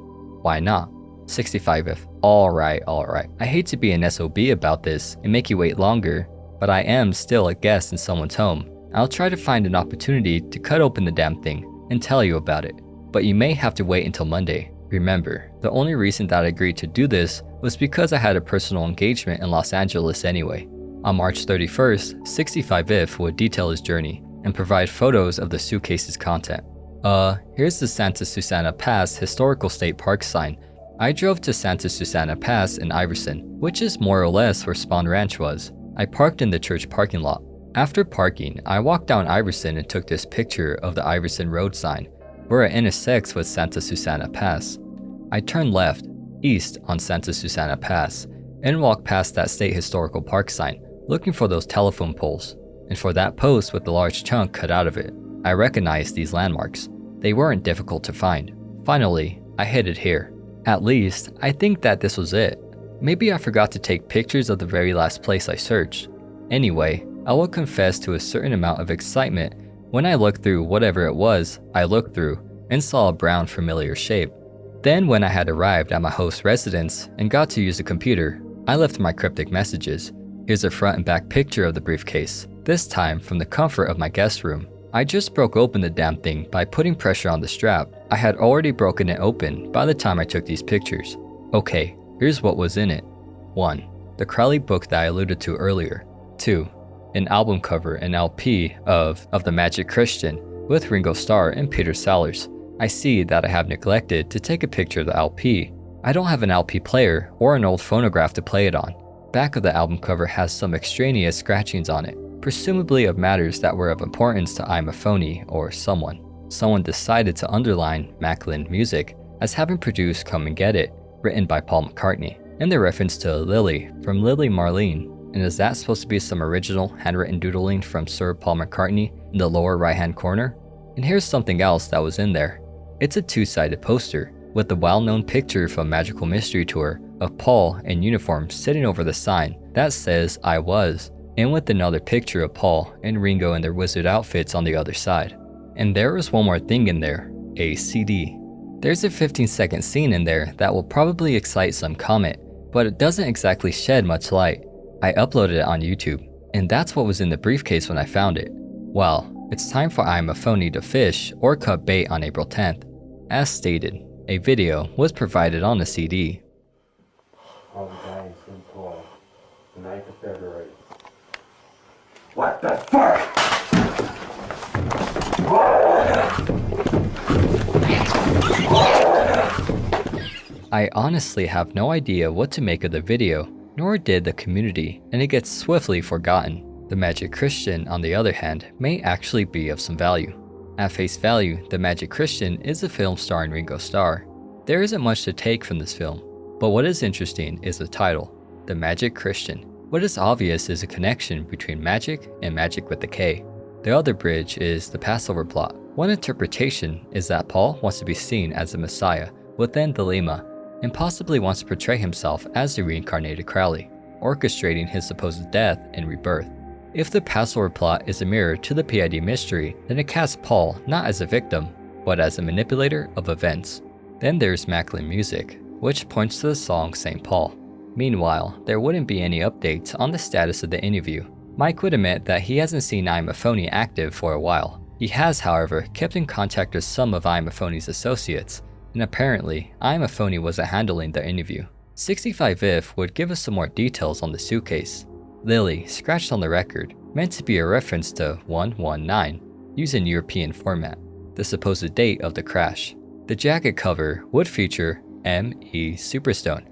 Why not? 65F, alright. I hate to be an SOB about this and make you wait longer, but I am still a guest in someone's home. I'll try to find an opportunity to cut open the damn thing and tell you about it, but you may have to wait until Monday. Remember, the only reason that I agreed to do this was because I had a personal engagement in Los Angeles anyway. On March 31st, 65F would detail his journey and provide photos of the suitcase's content. Here's the Santa Susana Pass Historical State Park sign. I drove to Santa Susana Pass in Iverson, which is more or less where Spawn Ranch was. I parked in the church parking lot. After parking, I walked down Iverson and took this picture of the Iverson Road sign, where it intersects with Santa Susana Pass. I turned left, east on Santa Susana Pass, and walked past that State Historical Park sign, looking for those telephone poles, and for that post with the large chunk cut out of it. I recognized these landmarks. They weren't difficult to find. Finally, I headed here. At least, I think that this was it. Maybe I forgot to take pictures of the very last place I searched. Anyway, I will confess to a certain amount of excitement when I looked through whatever it was I looked through and saw a brown familiar shape. Then when I had arrived at my host's residence and got to use the computer, I left my cryptic messages. Here's a front and back picture of the briefcase, this time from the comfort of my guest room. I just broke open the damn thing by putting pressure on the strap. I had already broken it open by the time I took these pictures. Okay, here's what was in it. 1. The Crowley book that I alluded to earlier. 2. An album cover and LP of The Magic Christian with Ringo Starr and Peter Sellers. I see that I have neglected to take a picture of the LP. I don't have an LP player or an old phonograph to play it on. Back of the album cover has some extraneous scratchings on it, presumably of matters that were of importance to Iamaphoney or someone. Someone decided to underline Macklin Music as having produced Come and Get It, written by Paul McCartney. and the reference to Lily from Lily Marlene. And is that supposed to be some original handwritten doodling from Sir Paul McCartney in the lower right hand corner? And here's something else that was in there. It's a two-sided poster with the well-known picture from Magical Mystery Tour of Paul in uniform sitting over the sign that says I was, and with another picture of Paul and Ringo in their wizard outfits on the other side. And there is one more thing in there, a CD. There's a 15-second scene in there that will probably excite some comment, but it doesn't exactly shed much light. I uploaded it on YouTube, and that's what was in the briefcase when I found it. Well, it's time for Iamaphoney to fish or cut bait on April 10th. As stated, a video was provided on the CD. On the guy in St. Paul, the 9th of February. What the fuck? I honestly have no idea what to make of the video, nor did the community, and it gets swiftly forgotten. The Magic Christian, on the other hand, may actually be of some value. At face value, The Magic Christian is a film starring Ringo Starr. There isn't much to take from this film, but what is interesting is the title, The Magic Christian. What is obvious is a connection between magic and magic with the K. The other bridge is the Passover Plot. One interpretation is that Paul wants to be seen as the Messiah within the Lema, and possibly wants to portray himself as the reincarnated Crowley, orchestrating his supposed death and rebirth. If the Passover Plot is a mirror to the PID mystery, then it casts Paul not as a victim, but as a manipulator of events. Then there's Macklin music, which points to the song St. Paul. Meanwhile, there wouldn't be any updates on the status of the interview. Mike would admit that he hasn't seen Iamaphoney active for a while. He has, however, kept in contact with some of Iamaphoney's associates, and apparently, Iamaphoney wasn't handling the interview. 65if would give us some more details on the suitcase. Lily, scratched on the record, meant to be a reference to 119, used in European format, the supposed date of the crash. The jacket cover would feature M.E. Superstone.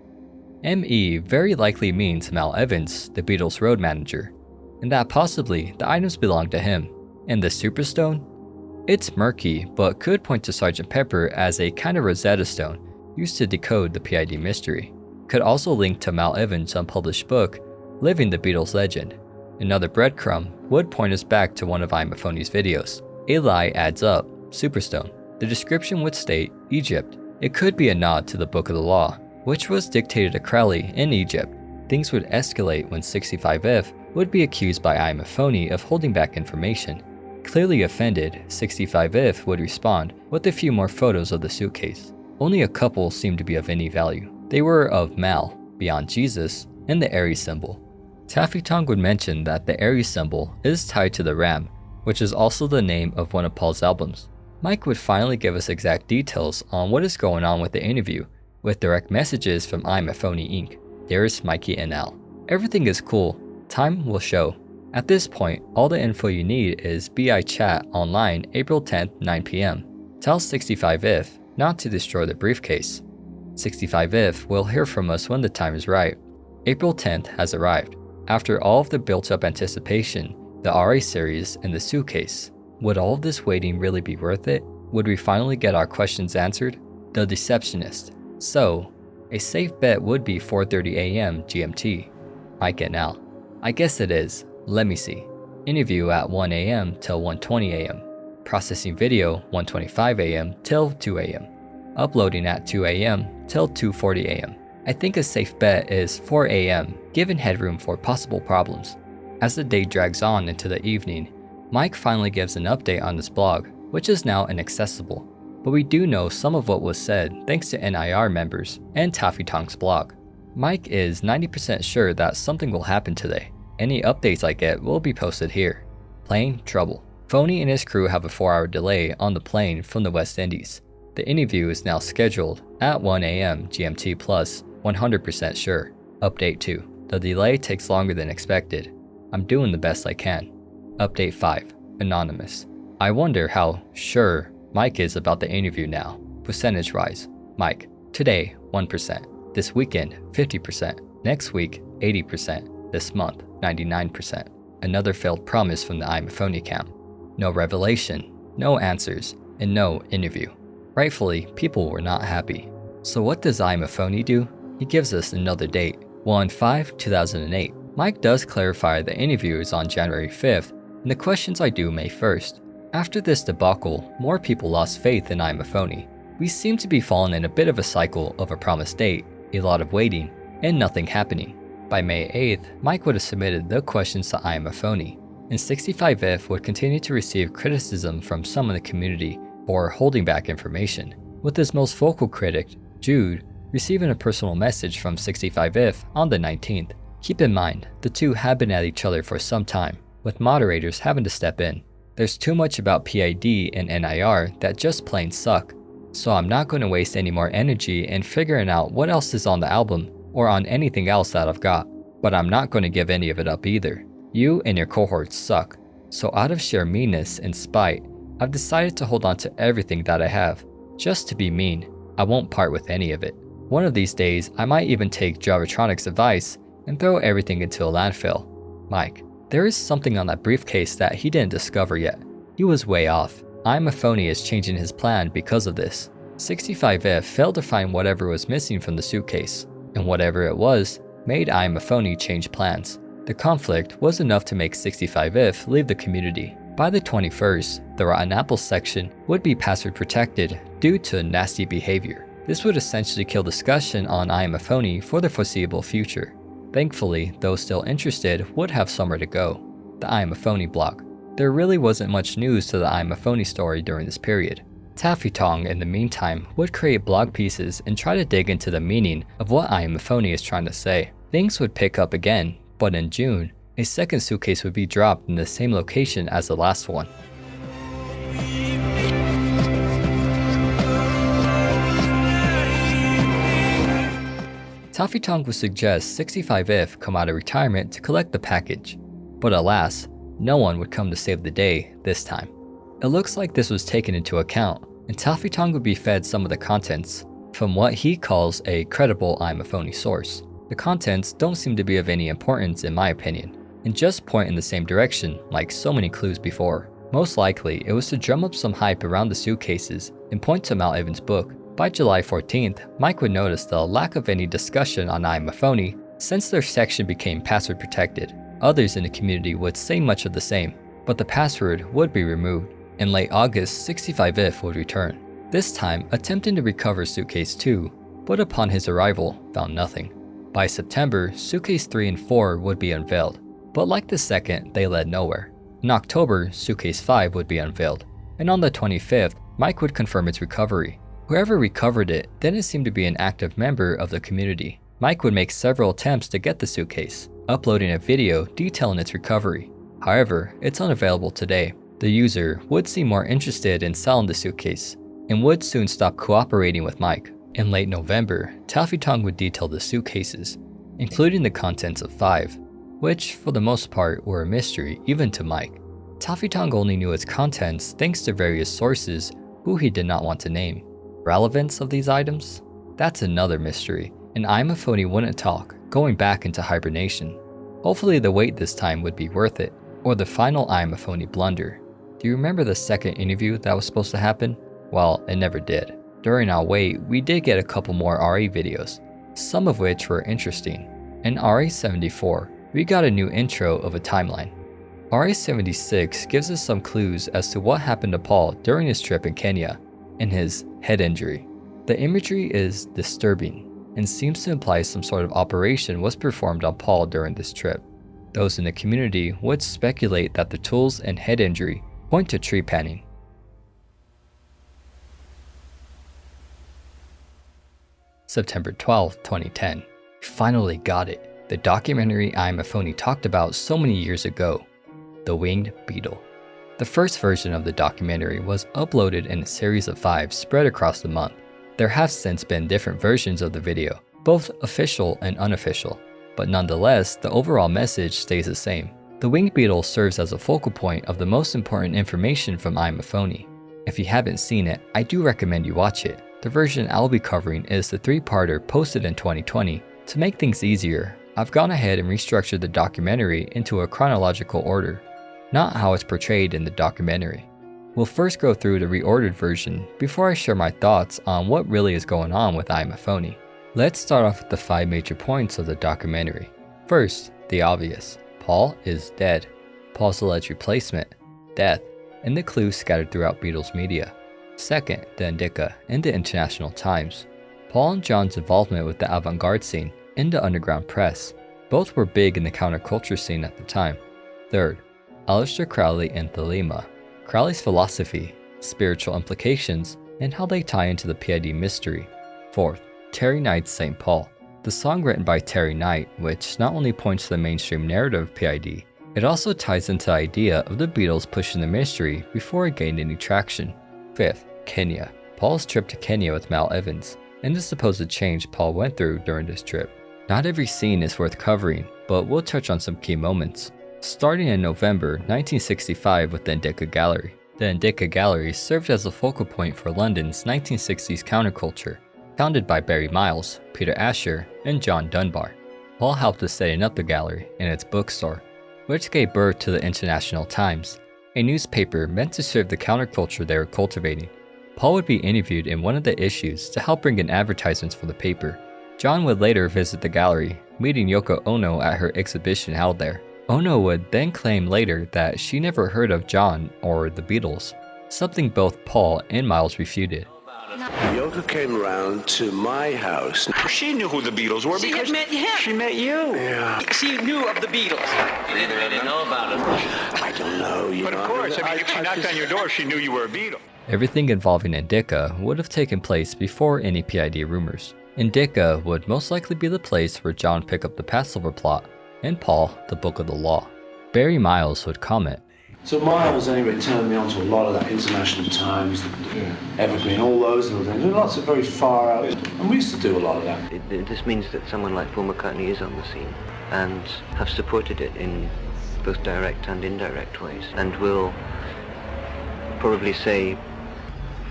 M.E. very likely means Mal Evans, the Beatles' road manager, and that possibly the items belong to him. And the Superstone? It's murky, but could point to Sgt. Pepper as a kind of Rosetta Stone used to decode the PID mystery. Could also link to Mal Evans' unpublished book, Living the Beatles Legend. Another breadcrumb would point us back to one of Iamaphoney's videos. A lie adds up, Superstone. The description would state Egypt. It could be a nod to the Book of the Law, which was dictated to Crowley in Egypt. Things would escalate when 65if would be accused by Iamaphoney of holding back information. Clearly offended, 65if would respond with a few more photos of the suitcase. Only a couple seemed to be of any value. They were of Mal, beyond Jesus, and the Aries symbol. Taffy Tongue would mention that the Aries symbol is tied to the ram, which is also the name of one of Paul's albums. Mike would finally give us exact details on what is going on with the interview, with direct messages from Iamaphoney Inc. There's Mikey and Al. Everything is cool. Time will show. At this point, all the info you need is BI chat online April 10th, 9 p.m. Tell 65if not to destroy the briefcase. 65if will hear from us when the time is right. April 10th has arrived. After all of the built-up anticipation, the RA series, and the suitcase, would all of this waiting really be worth it? Would we finally get our questions answered? The Deceptionist. So, a safe bet would be 4:30 a.m. GMT. Mike and Al. I guess it is. Let me see. Interview at 1 a.m. till 1:20 a.m. Processing video 1:25 a.m. till 2 a.m. Uploading at 2 a.m. till 2:40 a.m. I think a safe bet is 4 a.m. given headroom for possible problems. As the day drags on into the evening, Mike finally gives an update on his blog, which is now inaccessible. But we do know some of what was said thanks to NIR members and Taffy Tongue's blog. Mike is 90% sure that something will happen today. Any updates I get will be posted here. Plane trouble. Phoney and his crew have a 4-hour delay on the plane from the West Indies. The interview is now scheduled at 1 a.m. GMT plus 100% sure. Update 2. The delay takes longer than expected. I'm doing the best I can. Update 5. Anonymous. I wonder how sure Mike is about the interview now. Percentage rise. Mike. Today, 1%. This weekend, 50%. Next week, 80%. This month, 99%. Another failed promise from the Iamaphoney camp. No revelation, no answers, and no interview. Rightfully, people were not happy. So what does Iamaphoney do? he gives us another date, 1/5/2008. Mike does clarify the interview is on January 5th, and the questions are due May 1st. After this debacle, more people lost faith in Iamaphoney. We seem to be falling in a bit of a cycle of a promised date, a lot of waiting, and nothing happening. By May 8th, Mike would have submitted the questions to Iamaphoney, and 65F would continue to receive criticism from some in the community for holding back information, with his most vocal critic, Jude, receiving a personal message from 65F on the 19th. Keep in mind, the two have been at each other for some time, with moderators having to step in. There's too much about PID and NIR that just plain suck, so I'm not going to waste any more energy in figuring out what else is on the album or on anything else that I've got, but I'm not going to give any of it up either. You and your cohorts suck, so out of sheer meanness and spite, I've decided to hold on to everything that I have. Just to be mean, I won't part with any of it. One of these days, I might even take Javatronic's advice and throw everything into a landfill. Mike, there is something on that briefcase that he didn't discover yet. He was way off. Iamaphoney is changing his plan because of this. 65F failed to find whatever was missing from the suitcase, and whatever it was, made Iamaphoney change plans. The conflict was enough to make 65F leave the community. By the 21st, the Rotten Apple section would be password protected due to nasty behavior. This would essentially kill discussion on Iamaphoney for the foreseeable future. Thankfully, those still interested would have somewhere to go. The Iamaphoney blog. There really wasn't much news to the Iamaphoney story during this period. Taffy Tong, in the meantime, would create blog pieces and try to dig into the meaning of what Iamaphoney is trying to say. Things would pick up again, but in June, a second suitcase would be dropped in the same location as the last one. Taffy Tong would suggest 65F come out of retirement to collect the package, but alas, no one would come to save the day this time. It looks like this was taken into account, and Taffy Tong would be fed some of the contents from what he calls a credible Iamaphoney source. The contents don't seem to be of any importance in my opinion, and just point in the same direction like so many clues before. Most likely, it was to drum up some hype around the suitcases and point to Mount Evans' book. By July 14th, Mike would notice the lack of any discussion on Iamaphoney since their section became password protected. Others in the community would say much of the same, but the password would be removed. In late August, 65F would return, this time attempting to recover Suitcase 2, but upon his arrival, found nothing. By September, Suitcase 3 and 4 would be unveiled, but like the second, they led nowhere. In October, Suitcase 5 would be unveiled, and on the 25th, Mike would confirm its recovery. Whoever recovered it didn't seem to be an active member of the community. Mike would make several attempts to get the suitcase, uploading a video detailing its recovery. However, it's unavailable today. The user would seem more interested in selling the suitcase, and would soon stop cooperating with Mike. In late November, Taffy Tong would detail the suitcases, including the contents of 5, which for the most part were a mystery even to Mike. Taffy Tong only knew its contents thanks to various sources who he did not want to name. Relevance of these items? That's another mystery, and Iamaphoney wouldn't talk, going back into hibernation. Hopefully the wait this time would be worth it, or the final Iamaphoney blunder. Do you remember the second interview that was supposed to happen? Well, it never did. During our wait, we did get a couple more RA videos, some of which were interesting. In RA74, we got a new intro of a timeline. RA76 gives us some clues as to what happened to Paul during his trip in Kenya and his head injury. The imagery is disturbing and seems to imply some sort of operation was performed on Paul during this trip. Those in the community would speculate that the tools and head injury point to tree panning. September 12, 2010. Finally got it. The documentary Iamaphoney talked about so many years ago. The Winged Beatle. The first version of the documentary was uploaded in a series of 5 spread across the month. There have since been different versions of the video, both official and unofficial, but nonetheless, the overall message stays the same. The Winged Beatle serves as a focal point of the most important information from Iamaphoney. If you haven't seen it, I do recommend you watch it. The version I'll be covering is the 3-parter posted in 2020. To make things easier, I've gone ahead and restructured the documentary into a chronological order, not how it's portrayed in the documentary. We'll first go through the reordered version before I share my thoughts on what really is going on with Iamaphoney. Let's start off with the 5 major points of the documentary. First, the obvious. Paul is dead. Paul's alleged replacement, death, and the clues scattered throughout Beatles media. Second, the Indica and the International Times. Paul and John's involvement with the avant-garde scene and the underground press. Both were big in the counterculture scene at the time. Third, Aleister Crowley and Thelema. Crowley's philosophy, spiritual implications, and how they tie into the PID mystery. Fourth, Terry Knight's St. Paul. The song written by Terry Knight, which not only points to the mainstream narrative of PID, it also ties into the idea of the Beatles pushing the mystery before it gained any traction. Fifth, Kenya. Paul's trip to Kenya with Mal Evans, and the supposed change Paul went through during this trip. Not every scene is worth covering, but we'll touch on some key moments. Starting in November 1965 with the Indica Gallery. The Indica Gallery served as a focal point for London's 1960s counterculture, founded by Barry Miles, Peter Asher, and John Dunbar. Paul helped with setting up the gallery and its bookstore, which gave birth to the International Times, a newspaper meant to serve the counterculture they were cultivating. Paul would be interviewed in one of the issues to help bring in advertisements for the paper. John would later visit the gallery, meeting Yoko Ono at her exhibition held there. Ono would then claim later that she never heard of John or the Beatles, something both Paul and Miles refuted. Yoko came around to my house. She knew who the Beatles were because had met him. She met you. Yeah. She knew of the Beatles. They didn't know about it. I don't know. But of course, I mean, if she knocked on your door, she knew you were a Beatle. Everything involving Indica would have taken place before any PID rumors. Indica would most likely be the place where John picked up the Passover Plot, and Paul the Book of the Law. Barry Miles would comment, So Miles anyway turned me on to a lot of that International Times, Evergreen, all those little things. Lots of very far out, and we used to do a lot of that. This means that someone like Paul McCartney is on the scene and have supported it in both direct and indirect ways, and will probably say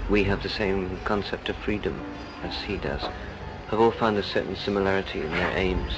we have the same concept of freedom as he does. Have all found a certain similarity in their aims,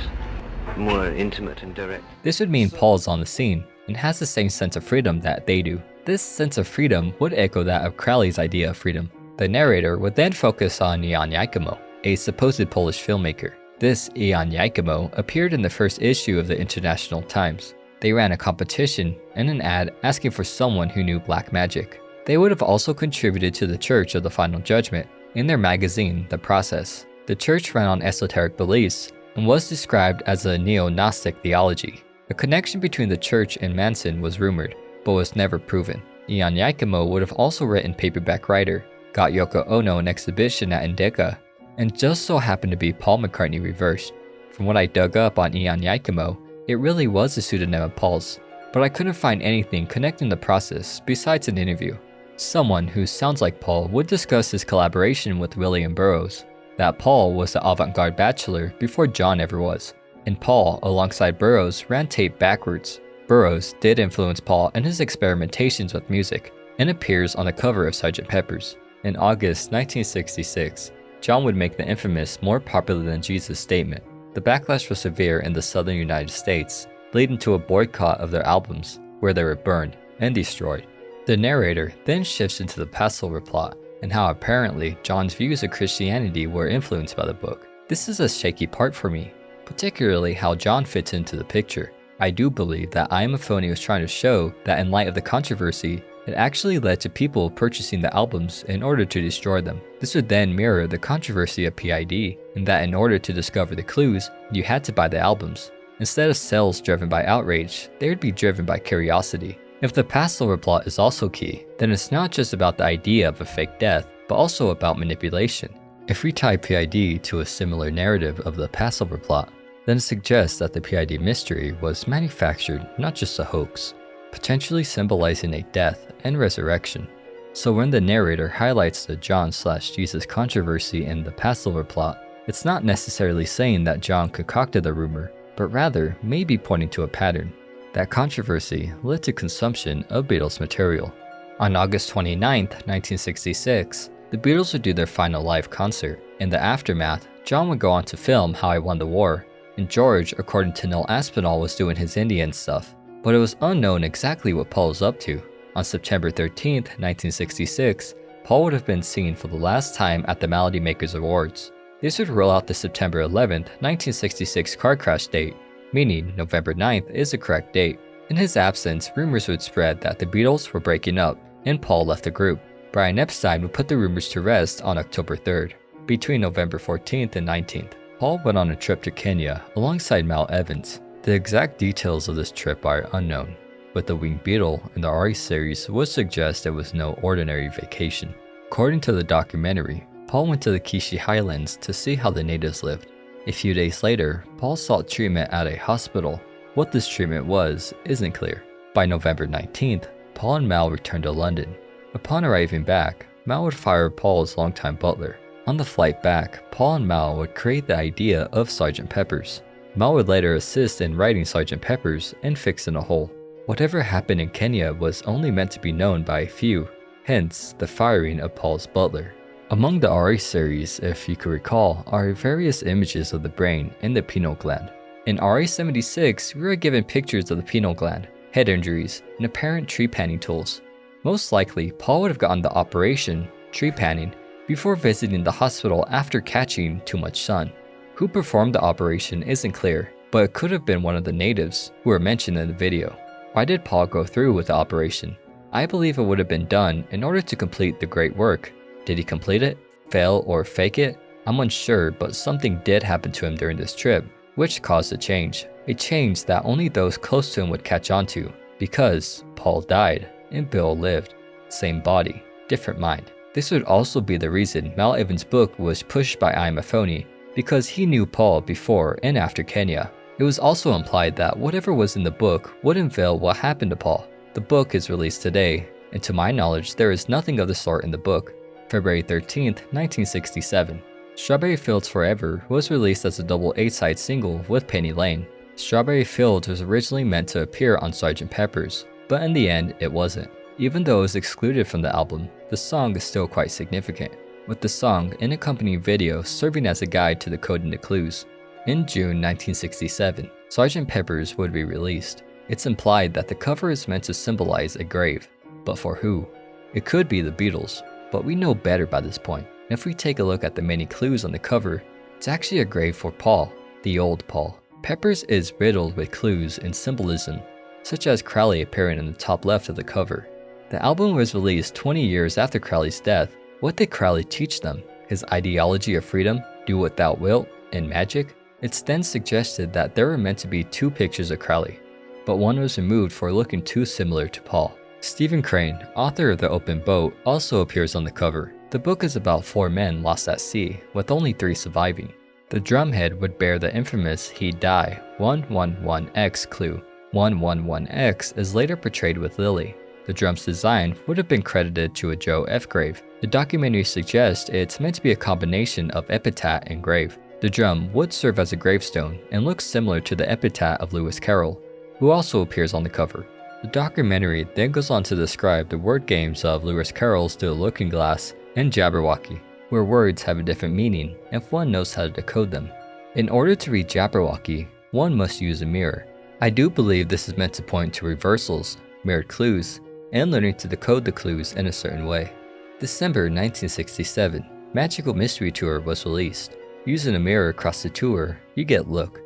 more intimate and direct. This would mean Paul's on the scene and has the same sense of freedom that they do. This sense of freedom would echo that of Crowley's idea of freedom. The narrator would then focus on Jan Giacomo, a supposed Polish filmmaker. This Jan Giacomo appeared in the first issue of the International Times. They ran a competition and an ad asking for someone who knew black magic. They would have also contributed to the Church of the Final Judgment in their magazine, The Process. The church ran on esoteric beliefs and was described as a neo-Gnostic theology. A connection between the church and Manson was rumored, but was never proven. Jan Giacomo would have also written Paperback Writer, got Yoko Ono an exhibition at Indica, and just so happened to be Paul McCartney reversed. From what I dug up on Jan Giacomo, it really was a pseudonym of Paul's, but I couldn't find anything connecting the process besides an interview. Someone who sounds like Paul would discuss his collaboration with William Burroughs, that Paul was the avant-garde bachelor before John ever was, and Paul, alongside Burroughs, ran tape backwards. Burroughs did influence Paul in his experimentations with music, and appears on the cover of Sgt. Pepper's. In August 1966, John would make the infamous "more popular than Jesus" statement. The backlash was severe in the southern United States, leading to a boycott of their albums, where they were burned and destroyed. The narrator then shifts into the Passover Plot, and how apparently John's views of Christianity were influenced by the book. This is a shaky part for me, particularly how John fits into the picture. I do believe that Iamaphoney was trying to show that in light of the controversy, it actually led to people purchasing the albums in order to destroy them. This would then mirror the controversy of PID, in that in order to discover the clues, you had to buy the albums. Instead of sales driven by outrage, they would be driven by curiosity. If the Passover Plot is also key, then it's not just about the idea of a fake death, but also about manipulation. If we tie PID to a similar narrative of the Passover Plot, then it suggests that the PID mystery was manufactured, not just a hoax, potentially symbolizing a death and resurrection. So when the narrator highlights the John/Jesus controversy in the Passover Plot, it's not necessarily saying that John concocted the rumor, but rather maybe pointing to a pattern. That controversy led to consumption of Beatles material. On August 29, 1966, the Beatles would do their final live concert. In the aftermath, John would go on to film How I Won the War, and George, according to Noel Aspinall, was doing his Indian stuff. But it was unknown exactly what Paul was up to. On September 13, 1966, Paul would have been seen for the last time at the Melody Makers Awards. This would rule out the September 11th, 1966 car crash date, meaning November 9th is the correct date. In his absence, rumors would spread that the Beatles were breaking up and Paul left the group. Brian Epstein would put the rumors to rest on October 3rd. Between November 14th and 19th, Paul went on a trip to Kenya alongside Mal Evans. The exact details of this trip are unknown, but the Winged Beatle in the RE series would suggest it was no ordinary vacation. According to the documentary, Paul went to the Kishi Highlands to see how the natives lived. A few days later, Paul sought treatment at a hospital. What this treatment was isn't clear. By November 19th, Paul and Mal returned to London. Upon arriving back, Mal would fire Paul's longtime butler. On the flight back, Paul and Mal would create the idea of Sgt. Pepper's. Mal would later assist in writing Sgt. Pepper's and fix in a hole. Whatever happened in Kenya was only meant to be known by a few, hence the firing of Paul's butler. Among the RE series, if you could recall, are various images of the brain and the pineal gland. In RE76, we were given pictures of the pineal gland, head injuries, and apparent tree panning tools. Most likely, Paul would have gotten the operation, tree panning, before visiting the hospital after catching too much sun. Who performed the operation isn't clear, but it could have been one of the natives who were mentioned in the video. Why did Paul go through with the operation? I believe it would have been done in order to complete the great work. Did he complete it, fail, or fake it? I'm unsure, but something did happen to him during this trip, which caused a change that only those close to him would catch on to, because Paul died and Bill lived. Same body, different mind. This would also be the reason Mal Evans' book was pushed by Iamaphoney, because he knew Paul before and after Kenya. It was also implied that whatever was in the book would unveil what happened to Paul. The book is released today, and to my knowledge there is nothing of the sort in the book. February 13th, 1967. Strawberry Fields Forever was released as a double A-side single with Penny Lane. Strawberry Fields was originally meant to appear on Sgt. Pepper's, but in the end it wasn't. Even though it was excluded from the album, the song is still quite significant, with the song and accompanying video serving as a guide to decoding the clues. In June 1967, Sgt. Pepper's would be released. It's implied that the cover is meant to symbolize a grave, but for who? It could be the Beatles, but we know better by this point. And if we take a look at the many clues on the cover, it's actually a grave for Paul, the old Paul. Pepper's is riddled with clues and symbolism, such as Crowley appearing in the top left of the cover. The album was released 20 years after Crowley's death. What did Crowley teach them? His ideology of freedom, do what thou wilt, and magic? It's then suggested that there were meant to be two pictures of Crowley, but one was removed for looking too similar to Paul. Stephen Crane, author of The Open Boat, also appears on the cover. The book is about 4 men lost at sea, with only 3 surviving. The drumhead would bear the infamous He'd Die 111X clue. 111X is later portrayed with Lily. The drum's design would have been credited to a Joe F. grave. The documentary suggests it's meant to be a combination of epitaph and grave. The drum would serve as a gravestone and looks similar to the epitaph of Lewis Carroll, who also appears on the cover. The documentary then goes on to describe the word games of Lewis Carroll's The Looking Glass and Jabberwocky, where words have a different meaning if one knows how to decode them. In order to read Jabberwocky, one must use a mirror. I do believe this is meant to point to reversals, mirrored clues, and learning to decode the clues in a certain way. December 1967, Magical Mystery Tour was released. Using a mirror across the tour, you get Look.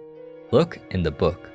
Look in the book.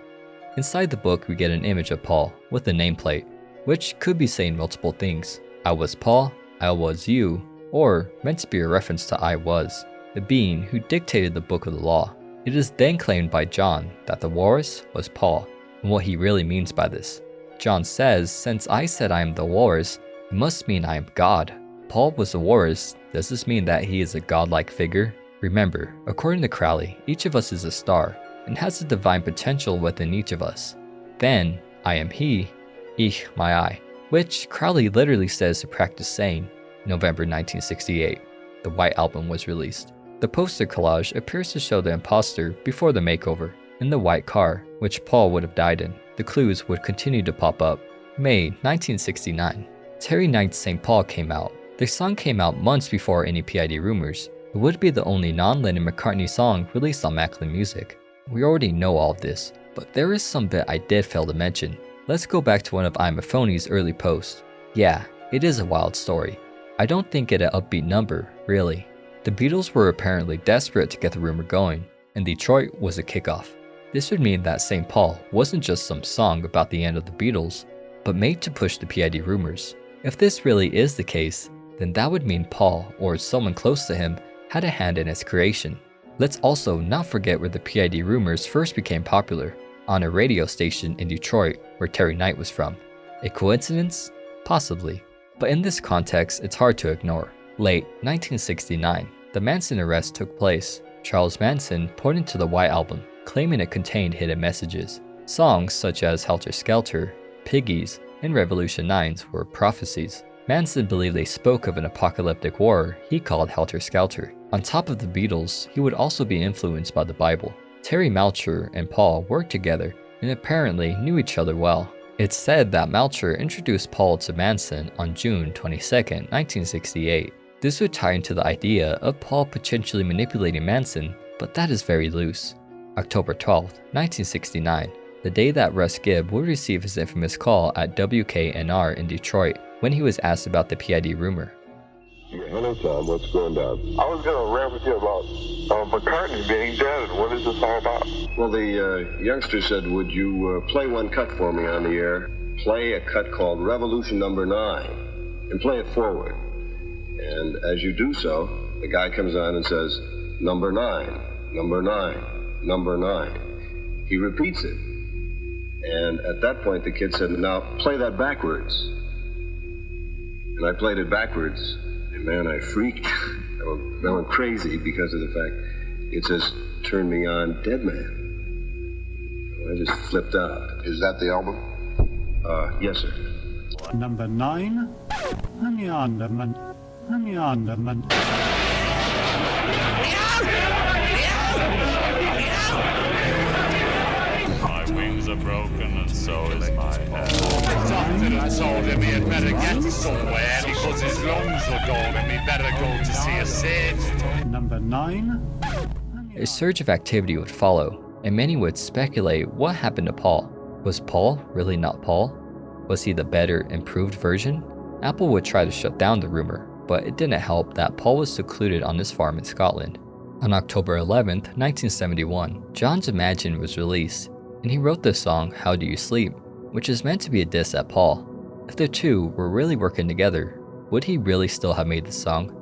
Inside the book, we get an image of Paul with a nameplate, which could be saying multiple things. I was Paul, I was you, or meant to be a reference to I was, the being who dictated the book of the law. It is then claimed by John that the walrus was Paul, and what he really means by this. John says, since I said I am the walrus, it must mean I am God. Paul was a walrus. Does this mean that he is a godlike figure? Remember, according to Crowley, each of us is a star, and has a divine potential within each of us. Then, I am he, ich my I, which Crowley literally says to practice saying. November 1968, the White Album was released. The poster collage appears to show the imposter before the makeover, in the white car, which Paul would have died in. The clues would continue to pop up. May 1969, Terry Knight's St. Paul came out. The song came out months before any PID rumors. It would be the only non-Lennon-McCartney song released on Macklin Music. We already know all of this, but there is some bit I did fail to mention. Let's go back to one of Iamaphoney's early posts. Yeah, it is a wild story. I don't think it an upbeat number, really. The Beatles were apparently desperate to get the rumor going, and Detroit was a kickoff. This would mean that St. Paul wasn't just some song about the end of the Beatles, but made to push the PID rumors. If this really is the case, then that would mean Paul, or someone close to him, had a hand in its creation. Let's also not forget where the PID rumors first became popular, on a radio station in Detroit where Terry Knight was from. A coincidence? Possibly. But in this context, it's hard to ignore. Late 1969, the Manson arrest took place. Charles Manson pointed to the White Album, claiming it contained hidden messages. Songs such as Helter Skelter, Piggies, and Revolution 9's were prophecies. Manson believed they spoke of an apocalyptic war he called Helter Skelter. On top of the Beatles, he would also be influenced by the Bible. Terry Melcher and Paul worked together and apparently knew each other well. It's said that Melcher introduced Paul to Manson on June 22, 1968. This would tie into the idea of Paul potentially manipulating Manson, but that is very loose. October 12, 1969, the day that Russ Gibb would receive his infamous call at WKNR in Detroit when he was asked about the PID rumor. Hello, Tom. What's going down? I was going to rant with you about McCartney being dead. What is this all about? Well, the youngster said, would you play one cut for me on the air? Play a cut called Revolution Number 9 and play it forward. And as you do so, the guy comes on and says, number 9, number 9, number 9. He repeats it. And at that point, the kid said, now play that backwards. And I played it backwards. And man, I freaked. I went crazy because of the fact it says, turn me on, dead man. I just flipped out. Is that the album? Yes, sir. Number 9, and the underman, and the underman. My wings are broken and so is my head. Something I told him he had better get somewhere because his lungs were gone and he better go to see a sage. Number 9. A surge of activity would follow, and many would speculate what happened to Paul. Was Paul really not Paul? Was he the better, improved version? Apple would try to shut down the rumor, but it didn't help that Paul was secluded on his farm in Scotland. On October 11, 1971, John's Imagine was released, and he wrote the song How Do You Sleep, which is meant to be a diss at Paul. If the two were really working together, would he really still have made the song?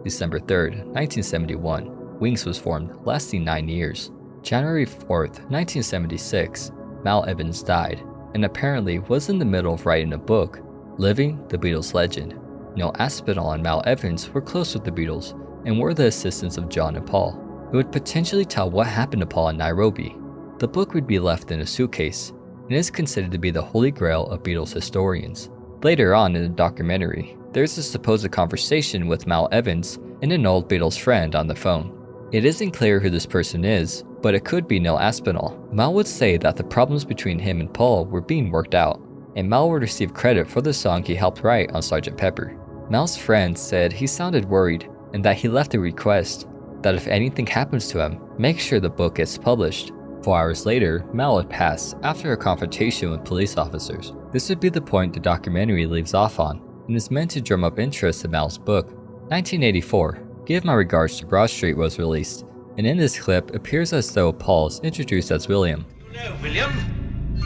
December 3, 1971, Wings was formed, lasting 9 years. January 4, 1976, Mal Evans died, and apparently was in the middle of writing a book, Living the Beatles Legend. Neil Aspinall and Mal Evans were close with the Beatles and were the assistants of John and Paul. It would potentially tell what happened to Paul in Nairobi. The book would be left in a suitcase and is considered to be the holy grail of Beatles historians. Later on in the documentary, there's a supposed conversation with Mal Evans and an old Beatles friend on the phone. It isn't clear who this person is, but it could be Neil Aspinall. Mal would say that the problems between him and Paul were being worked out, and Mal would receive credit for the song he helped write on Sgt. Pepper. Mal's friend said he sounded worried and that he left a request that if anything happens to him, make sure the book gets published. 4 hours later, Mal would pass after a confrontation with police officers. This would be the point the documentary leaves off on, and is meant to drum up interest in Mal's book. 1984, Give My Regards to Broad Street was released, and in this clip appears as though Paul is introduced as William. Hello, William.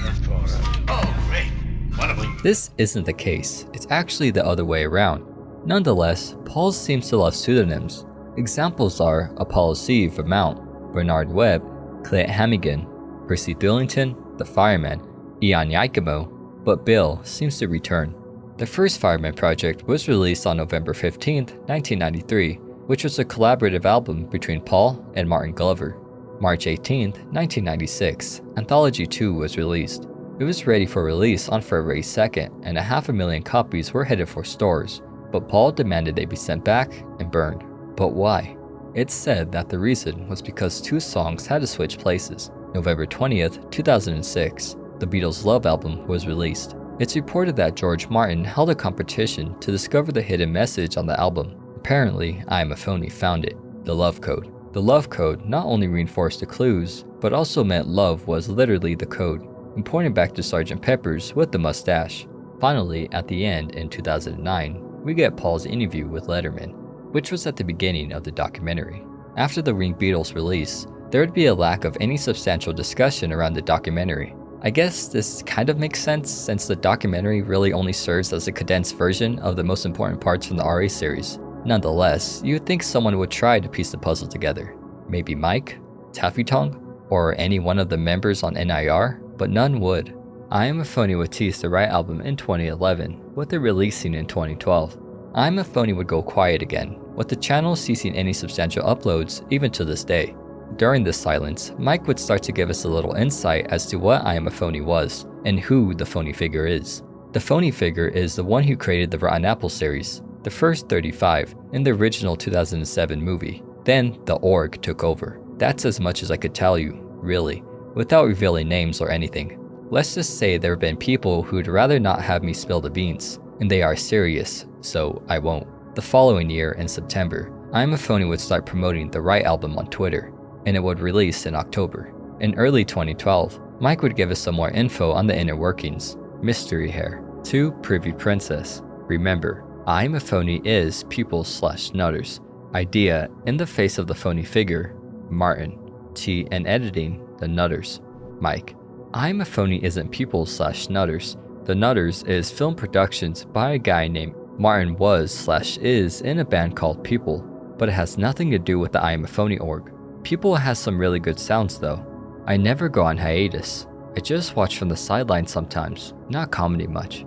Of course. Oh, great. Wonderful. This isn't the case, it's actually the other way around. Nonetheless, Paul seems to love pseudonyms. Examples are Apollo C. Vermount, Bernard Webb, Clint Hannigan, Percy Billington, the Fireman, Ian Yakimo, but Bill seems to return. The first Fireman project was released on November 15, 1993, which was a collaborative album between Paul and Martin Glover. March 18, 1996, Anthology 2 was released. It was ready for release on February 2nd, and 500,000 copies were headed for stores, but Paul demanded they be sent back and burned. But why? It's said that the reason was because 2 songs had to switch places. November 20th, 2006, the Beatles' Love album was released. It's reported that George Martin held a competition to discover the hidden message on the album. Apparently, Iamaphoney found it, the love code. The love code not only reinforced the clues, but also meant love was literally the code, and pointed back to Sgt. Pepper's with the mustache. Finally, at the end in 2009, we get Paul's interview with Letterman. which was at the beginning of the documentary. After the Winged Beatle's release, there would be a lack of any substantial discussion around the documentary. I guess this kind of makes sense since the documentary really only serves as a condensed version of the most important parts from the RA series. Nonetheless, you would think someone would try to piece the puzzle together. Maybe Mike, Taffy Tongue, or any one of the members on NIR, but none would. Iamaphoney would tease the Right album in 2011, with it releasing in 2012. Iamaphoney would go quiet again, with the channel ceasing any substantial uploads even to this day. During this silence, Mike would start to give us a little insight as to what Iamaphoney was, and who the Phoney Figure is. The Phoney Figure is the one who created the Rotten Apple series, the first 35 in the original 2007 movie. Then the org took over. That's as much as I could tell you, really, without revealing names or anything. Let's just say there have been people who'd rather not have me spill the beans, and they are serious, so I won't. The following year, in September, Iamaphoney would start promoting the Right album on Twitter, and it would release in October. In early 2012, Mike would give us some more info on the inner workings. Mystery hair. 2. Privy Princess. Remember, Iamaphoney is pupils/nutters. Idea, in the face of the Phoney Figure. Martin. T. and editing, the Nutters. Mike. Iamaphoney isn't pupils/nutters. The Nutters is film productions by a guy named Martin was/is in a band called People, but it has nothing to do with the Iamaphoney org. People has some really good sounds though. I never go on hiatus. I just watch from the sidelines sometimes, not comedy much.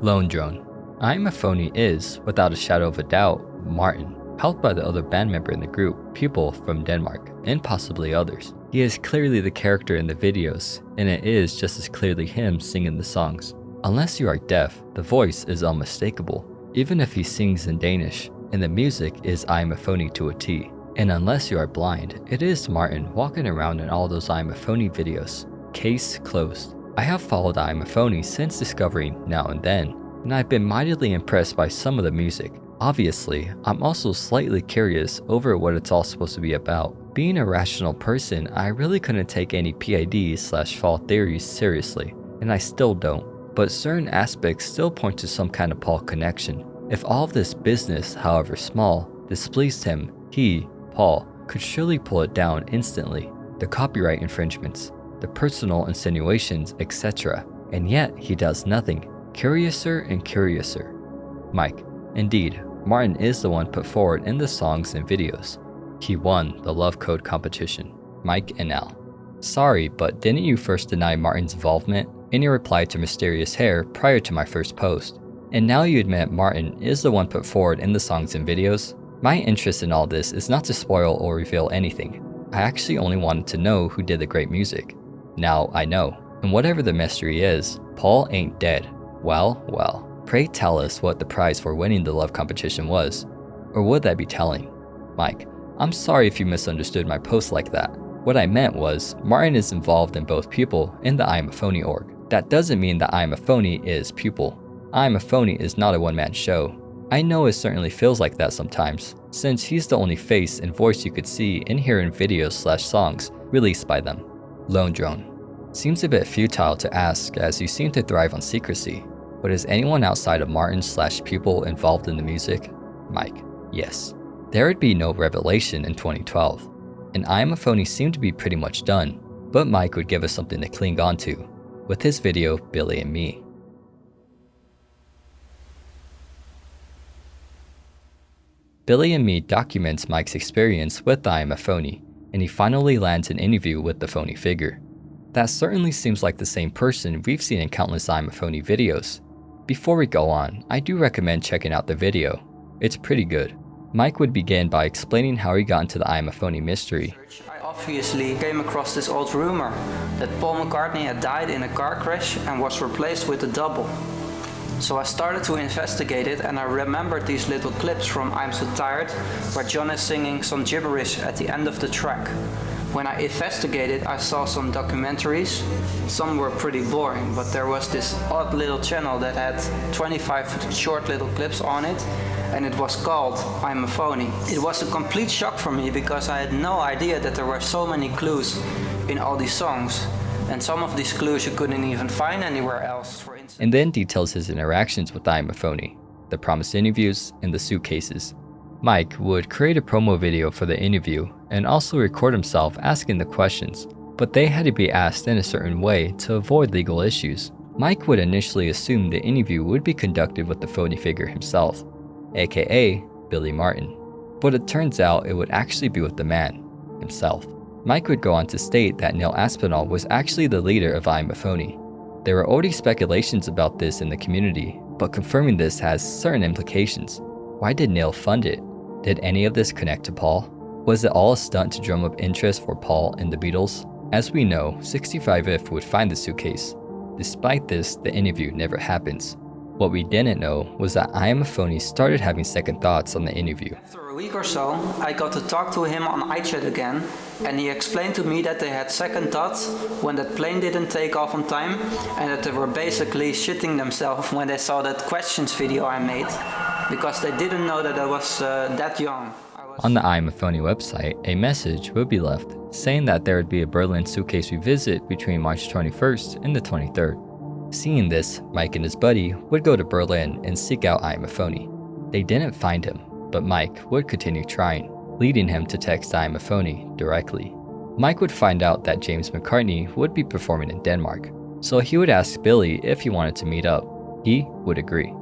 Lone Drone. Iamaphoney is, without a shadow of a doubt, Martin, helped by the other band member in the group, People from Denmark, and possibly others. He is clearly the character in the videos, and it is just as clearly him singing the songs. Unless you are deaf, the voice is unmistakable, even if he sings in Danish, and the music is Iamaphoney to a T. And unless you are blind, it is Martin walking around in all those Iamaphoney videos. Case closed. I have followed Iamaphoney since discovering Now and Then, and I've been mightily impressed by some of the music. Obviously, I'm also slightly curious over what it's all supposed to be about. Being a rational person, I really couldn't take any PIDs/fall theories seriously, and I still don't. But certain aspects still point to some kind of Paul connection. If all of this business, however small, displeased him, he, Paul, could surely pull it down instantly. The copyright infringements, the personal insinuations, etc. And yet, he does nothing. Curiouser and curiouser. Mike. Indeed, Martin is the one put forward in the songs and videos. He won the Love Code competition. Mike and Al. Sorry, but didn't you first deny Martin's involvement in your reply to Mysterious Hair prior to my first post? And now you admit Martin is the one put forward in the songs and videos? My interest in all this is not to spoil or reveal anything. I actually only wanted to know who did the great music. Now I know. And whatever the mystery is, Paul ain't dead. Well, well. Pray tell us what the prize for winning the love competition was. Or would that be telling? Mike. I'm sorry if you misunderstood my post like that. What I meant was, Martin is involved in both People and the Iamaphoney org. That doesn't mean that Iamaphoney is People. Iamaphoney is not a one-man show. I know it certainly feels like that sometimes, since he's the only face and voice you could see and hear in videos/songs released by them. Lone Drone. Seems a bit futile to ask as you seem to thrive on secrecy, but is anyone outside of Martin/People involved in the music? Mike. Yes. There would be no revelation in 2012, and Iamaphoney seemed to be pretty much done, but Mike would give us something to cling on to, with his video Billy and Me. Billy and Me documents Mike's experience with the Iamaphoney, and he finally lands an interview with the Phoney Figure. That certainly seems like the same person we've seen in countless Iamaphoney videos. Before we go on, I do recommend checking out the video. It's pretty good. Mike would begin by explaining how he got into the Iamaphoney mystery. I obviously came across this old rumor that Paul McCartney had died in a car crash and was replaced with a double. So I started to investigate it, and I remembered these little clips from I'm So Tired, where John is singing some gibberish at the end of the track. When I investigated, I saw some documentaries. Some were pretty boring, but there was this odd little channel that had 25 short little clips on it, and it was called Iamaphoney. It was a complete shock for me because I had no idea that there were so many clues in all these songs, and some of these clues you couldn't even find anywhere else. For instance, and then details his interactions with Iamaphoney, the promised interviews, and the Suitcases. Mike would create a promo video for the interview and also record himself asking the questions, but they had to be asked in a certain way to avoid legal issues. Mike would initially assume the interview would be conducted with the Phoney Figure himself, aka Billy Martin, but it turns out it would actually be with the man himself. Mike would go on to state that Neil Aspinall was actually the leader of Iamaphoney. There were already speculations about this in the community, but confirming this has certain implications. Why did Neil fund it? Did any of this connect to Paul? Was it all a stunt to drum up interest for Paul and the Beatles? As we know, 65F would find the suitcase. Despite this, the interview never happens. What we didn't know was that Iamaphoney started having second thoughts on the interview. After a week or so, I got to talk to him on iChat again, and he explained to me that they had second thoughts when that plane didn't take off on time, and that they were basically shitting themselves when they saw that questions video I made, because they didn't know that I was that young. On the Iamaphoney website, a message would be left saying that there would be a Berlin suitcase revisit between March 21st and the 23rd. Seeing this, Mike and his buddy would go to Berlin and seek out Iamaphoney. They didn't find him, but Mike would continue trying, leading him to text Iamaphoney directly. Mike would find out that James McCartney would be performing in Denmark, so he would ask Billy if he wanted to meet up. He would agree.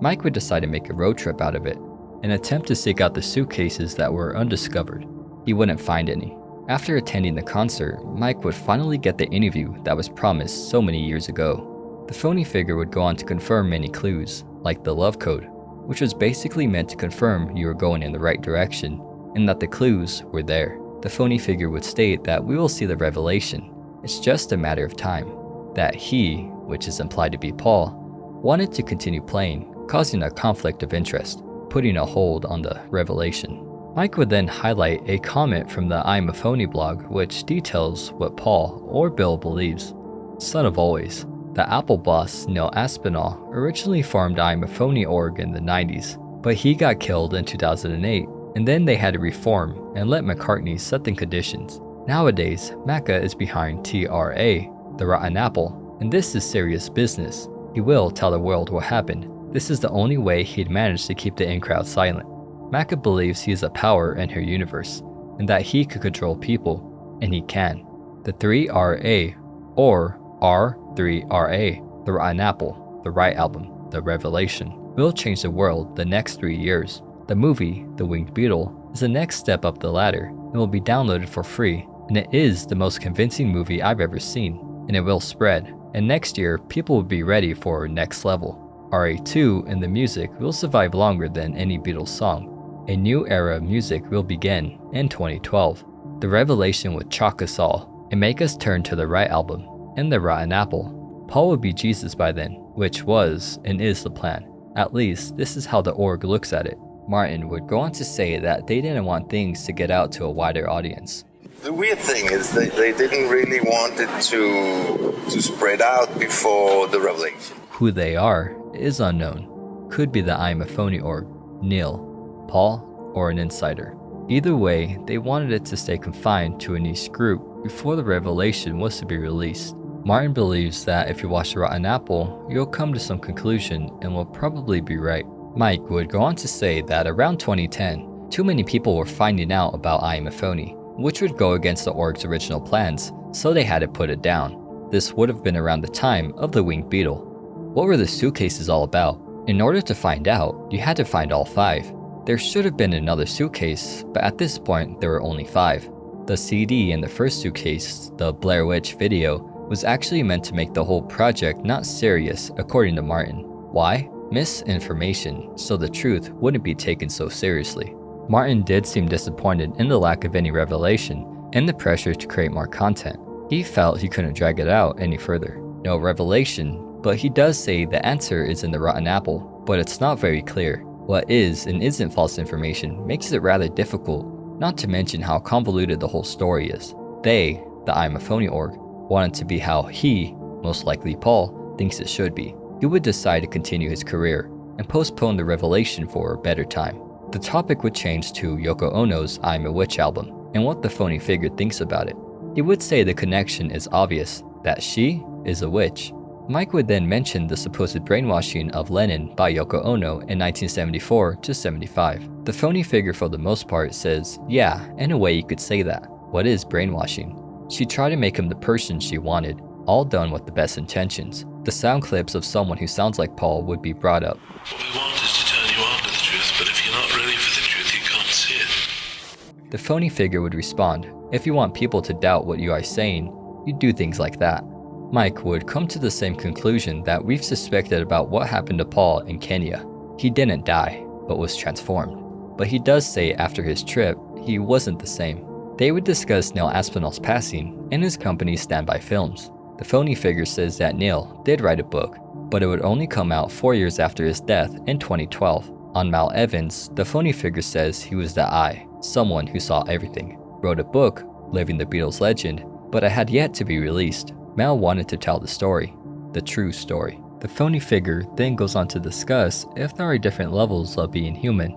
Mike would decide to make a road trip out of it, an attempt to seek out the suitcases that were undiscovered. He wouldn't find any. After attending the concert, Mike would finally get the interview that was promised so many years ago. The Phoney Figure would go on to confirm many clues, like the love code, which was basically meant to confirm you were going in the right direction, and that the clues were there. The Phoney Figure would state that we will see the revelation. It's just a matter of time. That he, which is implied to be Paul, wanted to continue playing, causing a conflict of interest, putting a hold on the revelation. Mike would then highlight a comment from the Iamaphoney blog which details what Paul or Bill believes. Son of always. The Apple boss Neil Aspinall originally formed Iamaphoney.org in the 90s, but he got killed in 2008, and then they had to reform and let McCartney set the conditions. Nowadays, Macca is behind TRA, the Rotten Apple, and this is serious business. He will tell the world what happened. This is the only way he'd managed to keep the in-crowd silent. Macca believes he is a power in her universe, and that he could control people, and he can. The 3RA, or R3RA, the Rotten Apple, the Right Album, the Revelation, will change the world the next 3 years. The movie, The Winged Beatle, is the next step up the ladder and will be downloaded for free, and it is the most convincing movie I've ever seen, and it will spread, and next year people will be ready for next level. RA2 and the music will survive longer than any Beatles song. A new era of music will begin in 2012. The Revelation would shock us all and make us turn to the Right Album and the Rotten Apple. Paul would be Jesus by then, which was and is the plan. At least, this is how the org looks at it. Martin would go on to say that they didn't want things to get out to a wider audience. The weird thing is they didn't really want it to spread out before the revelation. Who they are is unknown. Could be the Iamaphoney org, Neil, Paul, or an insider. Either way, they wanted it to stay confined to a niche group before the revelation was to be released. Martin believes that if you watch The Rotten Apple, you'll come to some conclusion and will probably be right. Mike would go on to say that around 2010, too many people were finding out about Iamaphoney, which would go against the org's original plans, so they had to put it down. This would have been around the time of the Winged Beatle. What were the suitcases all about? In order to find out, you had to find all 5. There should have been another suitcase, but at this point there were only 5. The CD in the first suitcase, the Blair Witch video, was actually meant to make the whole project not serious, according to Martin. Why? Misinformation, so the truth wouldn't be taken so seriously. Martin did seem disappointed in the lack of any revelation and the pressure to create more content. He felt he couldn't drag it out any further. No revelation, but he does say the answer is in the Rotten Apple, but it's not very clear. What is and isn't false information makes it rather difficult, not to mention how convoluted the whole story is. They, the Iamaphoney org, wanted to be how he, most likely Paul, thinks it should be. He would decide to continue his career and postpone the revelation for a better time. The topic would change to Yoko Ono's I'm a Witch album and what the Phoney Figure thinks about it. He would say the connection is obvious, that she is a witch. Mike would then mention the supposed brainwashing of Lennon by Yoko Ono in 1974 to 75. The Phoney Figure for the most part says, yeah, in a way you could say that. What is brainwashing? She tried to make him the person she wanted, all done with the best intentions. The sound clips of someone who sounds like Paul would be brought up. What we want is to turn you on to the truth, but if you're not ready for the truth, you can't see it. The Phoney Figure would respond, if you want people to doubt what you are saying, you do things like that. Mike would come to the same conclusion that we've suspected about what happened to Paul in Kenya. He didn't die, but was transformed. But he does say after his trip, he wasn't the same. They would discuss Neil Aspinall's passing and his company's Standby Films. The Phoney Figure says that Neil did write a book, but it would only come out 4 years after his death in 2012. On Mal Evans, the Phoney Figure says he was the I, someone who saw everything. Wrote a book, Living the Beatles Legend, but it had yet to be released. Mal wanted to tell the story, the true story. The Phoney Figure then goes on to discuss if there are different levels of being human,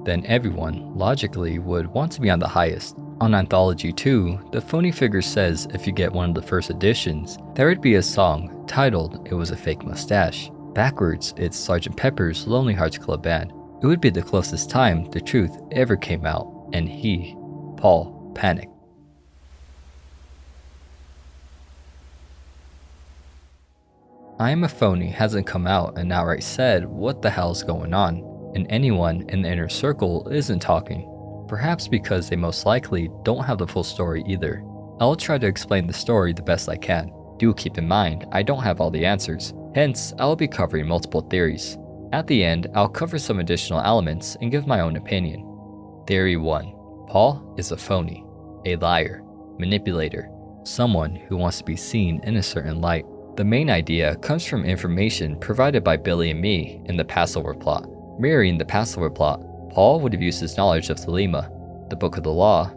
then everyone, logically, would want to be on the highest. On Anthology 2, the Phoney Figure says if you get one of the first editions, there would be a song titled It Was a Fake Mustache. Backwards, it's Sgt. Pepper's Lonely Hearts Club Band. It would be the closest time the truth ever came out, and he, Paul, panicked. Iamaphoney hasn't come out and outright said what the hell's going on, and anyone in the inner circle isn't talking. Perhaps because they most likely don't have the full story either. I'll try to explain the story the best I can. Do keep in mind, I don't have all the answers, hence I'll be covering multiple theories. At the end, I'll cover some additional elements and give my own opinion. Theory 1. Paul is a phony, a liar, manipulator, someone who wants to be seen in a certain light. The main idea comes from information provided by Billy and me in the Passover Plot. Mirroring the Passover Plot, Paul would have used his knowledge of Thelema, the Book of the Law,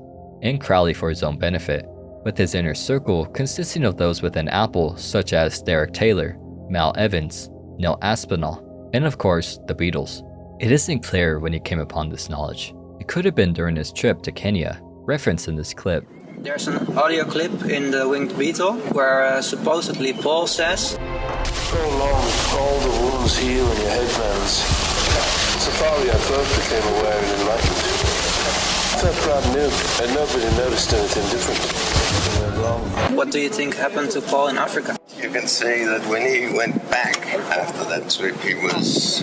and Crowley for his own benefit, with his inner circle consisting of those within Apple such as Derek Taylor, Mal Evans, Neil Aspinall, and of course, the Beatles. It isn't clear when he came upon this knowledge. It could have been during his trip to Kenya, referenced in this clip. There's an audio clip in the Winged Beatle where supposedly Paul says, For long, all the wounds heal in your headbands. Safari I first became aware and enlightened. Felt brand new, and nobody noticed anything different. What do you think happened to Paul in Africa? You can say that when he went back after that trip, he was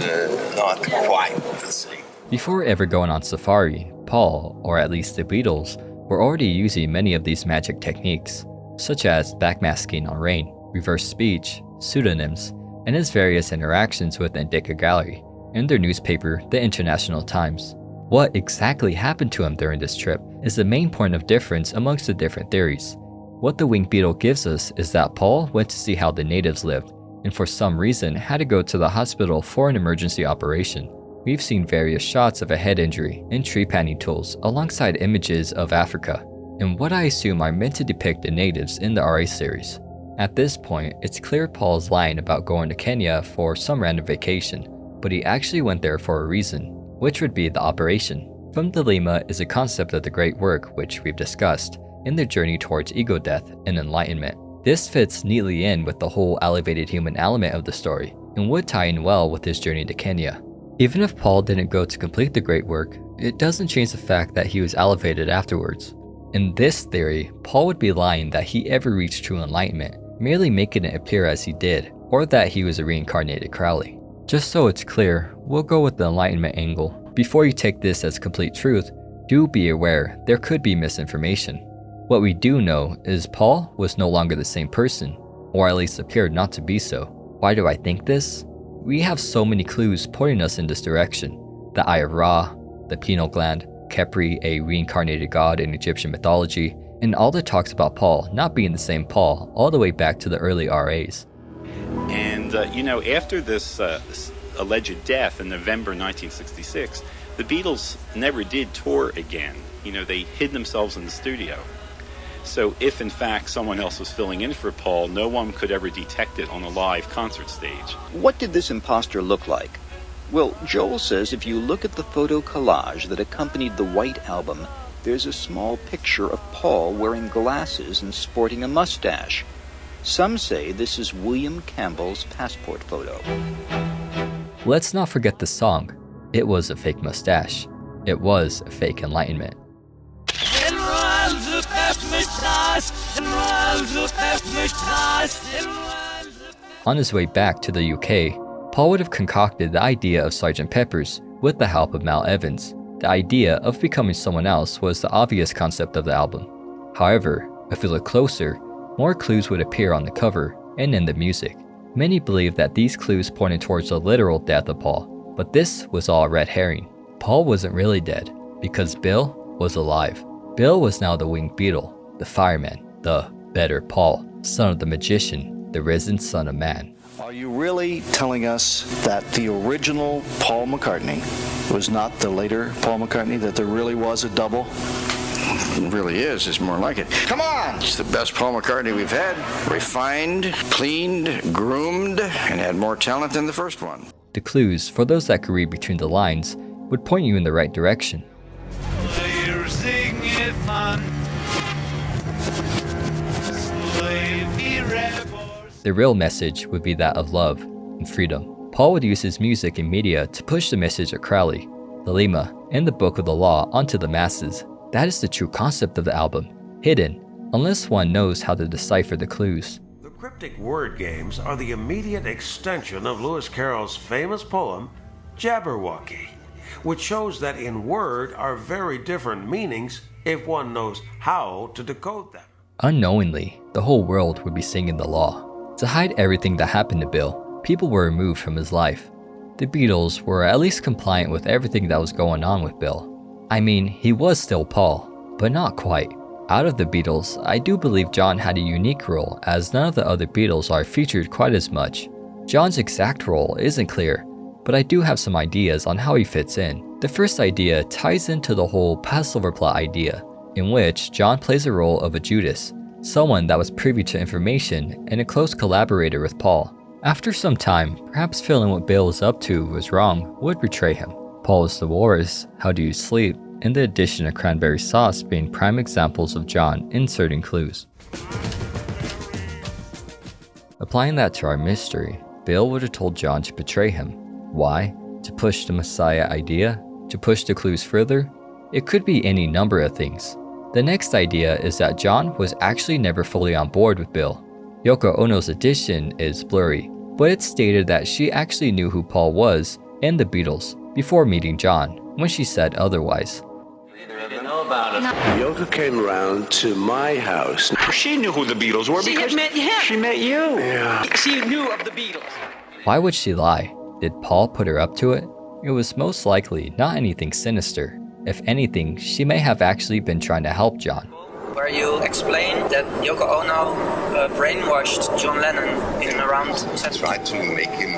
not quite the same. Before ever going on safari, Paul, or at least the Beatles, were already using many of these magic techniques, such as backmasking on rain, reverse speech, pseudonyms, and his various interactions with Indica Gallery, and their newspaper, the International Times. What exactly happened to him during this trip is the main point of difference amongst the different theories. What the Winged Beatle gives us is that Paul went to see how the natives lived, and for some reason had to go to the hospital for an emergency operation. We've seen various shots of a head injury and tree panning tools alongside images of Africa, and what I assume are meant to depict the natives in the RA series. At this point, it's clear Paul's lying about going to Kenya for some random vacation, but he actually went there for a reason, which would be the operation. From Thelema is a concept of the great work which we've discussed, in their journey towards ego death and enlightenment. This fits neatly in with the whole elevated human element of the story, and would tie in well with his journey to Kenya. Even if Paul didn't go to complete the great work, it doesn't change the fact that he was elevated afterwards. In this theory, Paul would be lying that he ever reached true enlightenment, merely making it appear as he did, or that he was a reincarnated Crowley. Just so it's clear, we'll go with the enlightenment angle. Before you take this as complete truth, do be aware there could be misinformation. What we do know is Paul was no longer the same person, or at least appeared not to be so. Why do I think this? We have so many clues pointing us in this direction. The Eye of Ra, the pineal gland, Khepri, a reincarnated god in Egyptian mythology, and all the talks about Paul not being the same Paul all the way back to the early RAs. And, after this alleged death in November 1966, the Beatles never did tour again. They hid themselves in the studio. So if, in fact, someone else was filling in for Paul, no one could ever detect it on a live concert stage. What did this imposter look like? Well, Joel says if you look at the photo collage that accompanied the White Album, there's a small picture of Paul wearing glasses and sporting a mustache. Some say this is William Campbell's passport photo. Let's not forget the song. It was a fake mustache. It was a fake enlightenment. On his way back to the UK, Paul would have concocted the idea of Sgt. Pepper's with the help of Mal Evans. The idea of becoming someone else was the obvious concept of the album. However, if we look closer, more clues would appear on the cover and in the music. Many believe that these clues pointed towards the literal death of Paul, but this was all a red herring. Paul wasn't really dead, because Bill was alive. Bill was now the Winged Beatle, the fireman, the better Paul, son of the magician, the risen son of man. Are you really telling us that the original Paul McCartney was not the later Paul McCartney, that there really was a double? It really is. It's more like it. Come on! It's the best Paul McCartney we've had. Refined, cleaned, groomed, and had more talent than the first one. The clues, for those that could read between the lines, would point you in the right direction. The real message would be that of love and freedom. Paul would use his music and media to push the message of Crowley, the Lema, and the Book of the Law onto the masses. That is the true concept of the album, hidden, unless one knows how to decipher the clues. The cryptic word games are the immediate extension of Lewis Carroll's famous poem, Jabberwocky, which shows that in word are very different meanings if one knows how to decode them. Unknowingly, the whole world would be singing the law. To hide everything that happened to Bill, people were removed from his life. The Beatles were at least compliant with everything that was going on with Bill. I mean, he was still Paul, but not quite. Out of the Beatles, I do believe John had a unique role, as none of the other Beatles are featured quite as much. John's exact role isn't clear, but I do have some ideas on how he fits in. The first idea ties into the whole Passover Plot idea, in which John plays the role of a Judas, someone that was privy to information and a close collaborator with Paul. After some time, perhaps feeling what Bill was up to was wrong would betray him. Paul is the Wars, How Do You Sleep, and the addition of cranberry sauce being prime examples of John inserting clues. Applying that to our mystery, Bill would have told John to betray him. Why? To push the Messiah idea? To push the clues further? It could be any number of things. The next idea is that John was actually never fully on board with Bill. Yoko Ono's addition is blurry, but it's stated that she actually knew who Paul was and the Beatles before meeting John, when she said otherwise. Yoko came around to my house. She knew who the Beatles were because met him. she met you. Yeah. She knew of the Beatles. Why would she lie? Did Paul put her up to it? It was most likely not anything sinister. If anything, she may have actually been trying to help John. Where you explain that Yoko Ono brainwashed John Lennon in around... Tried to make him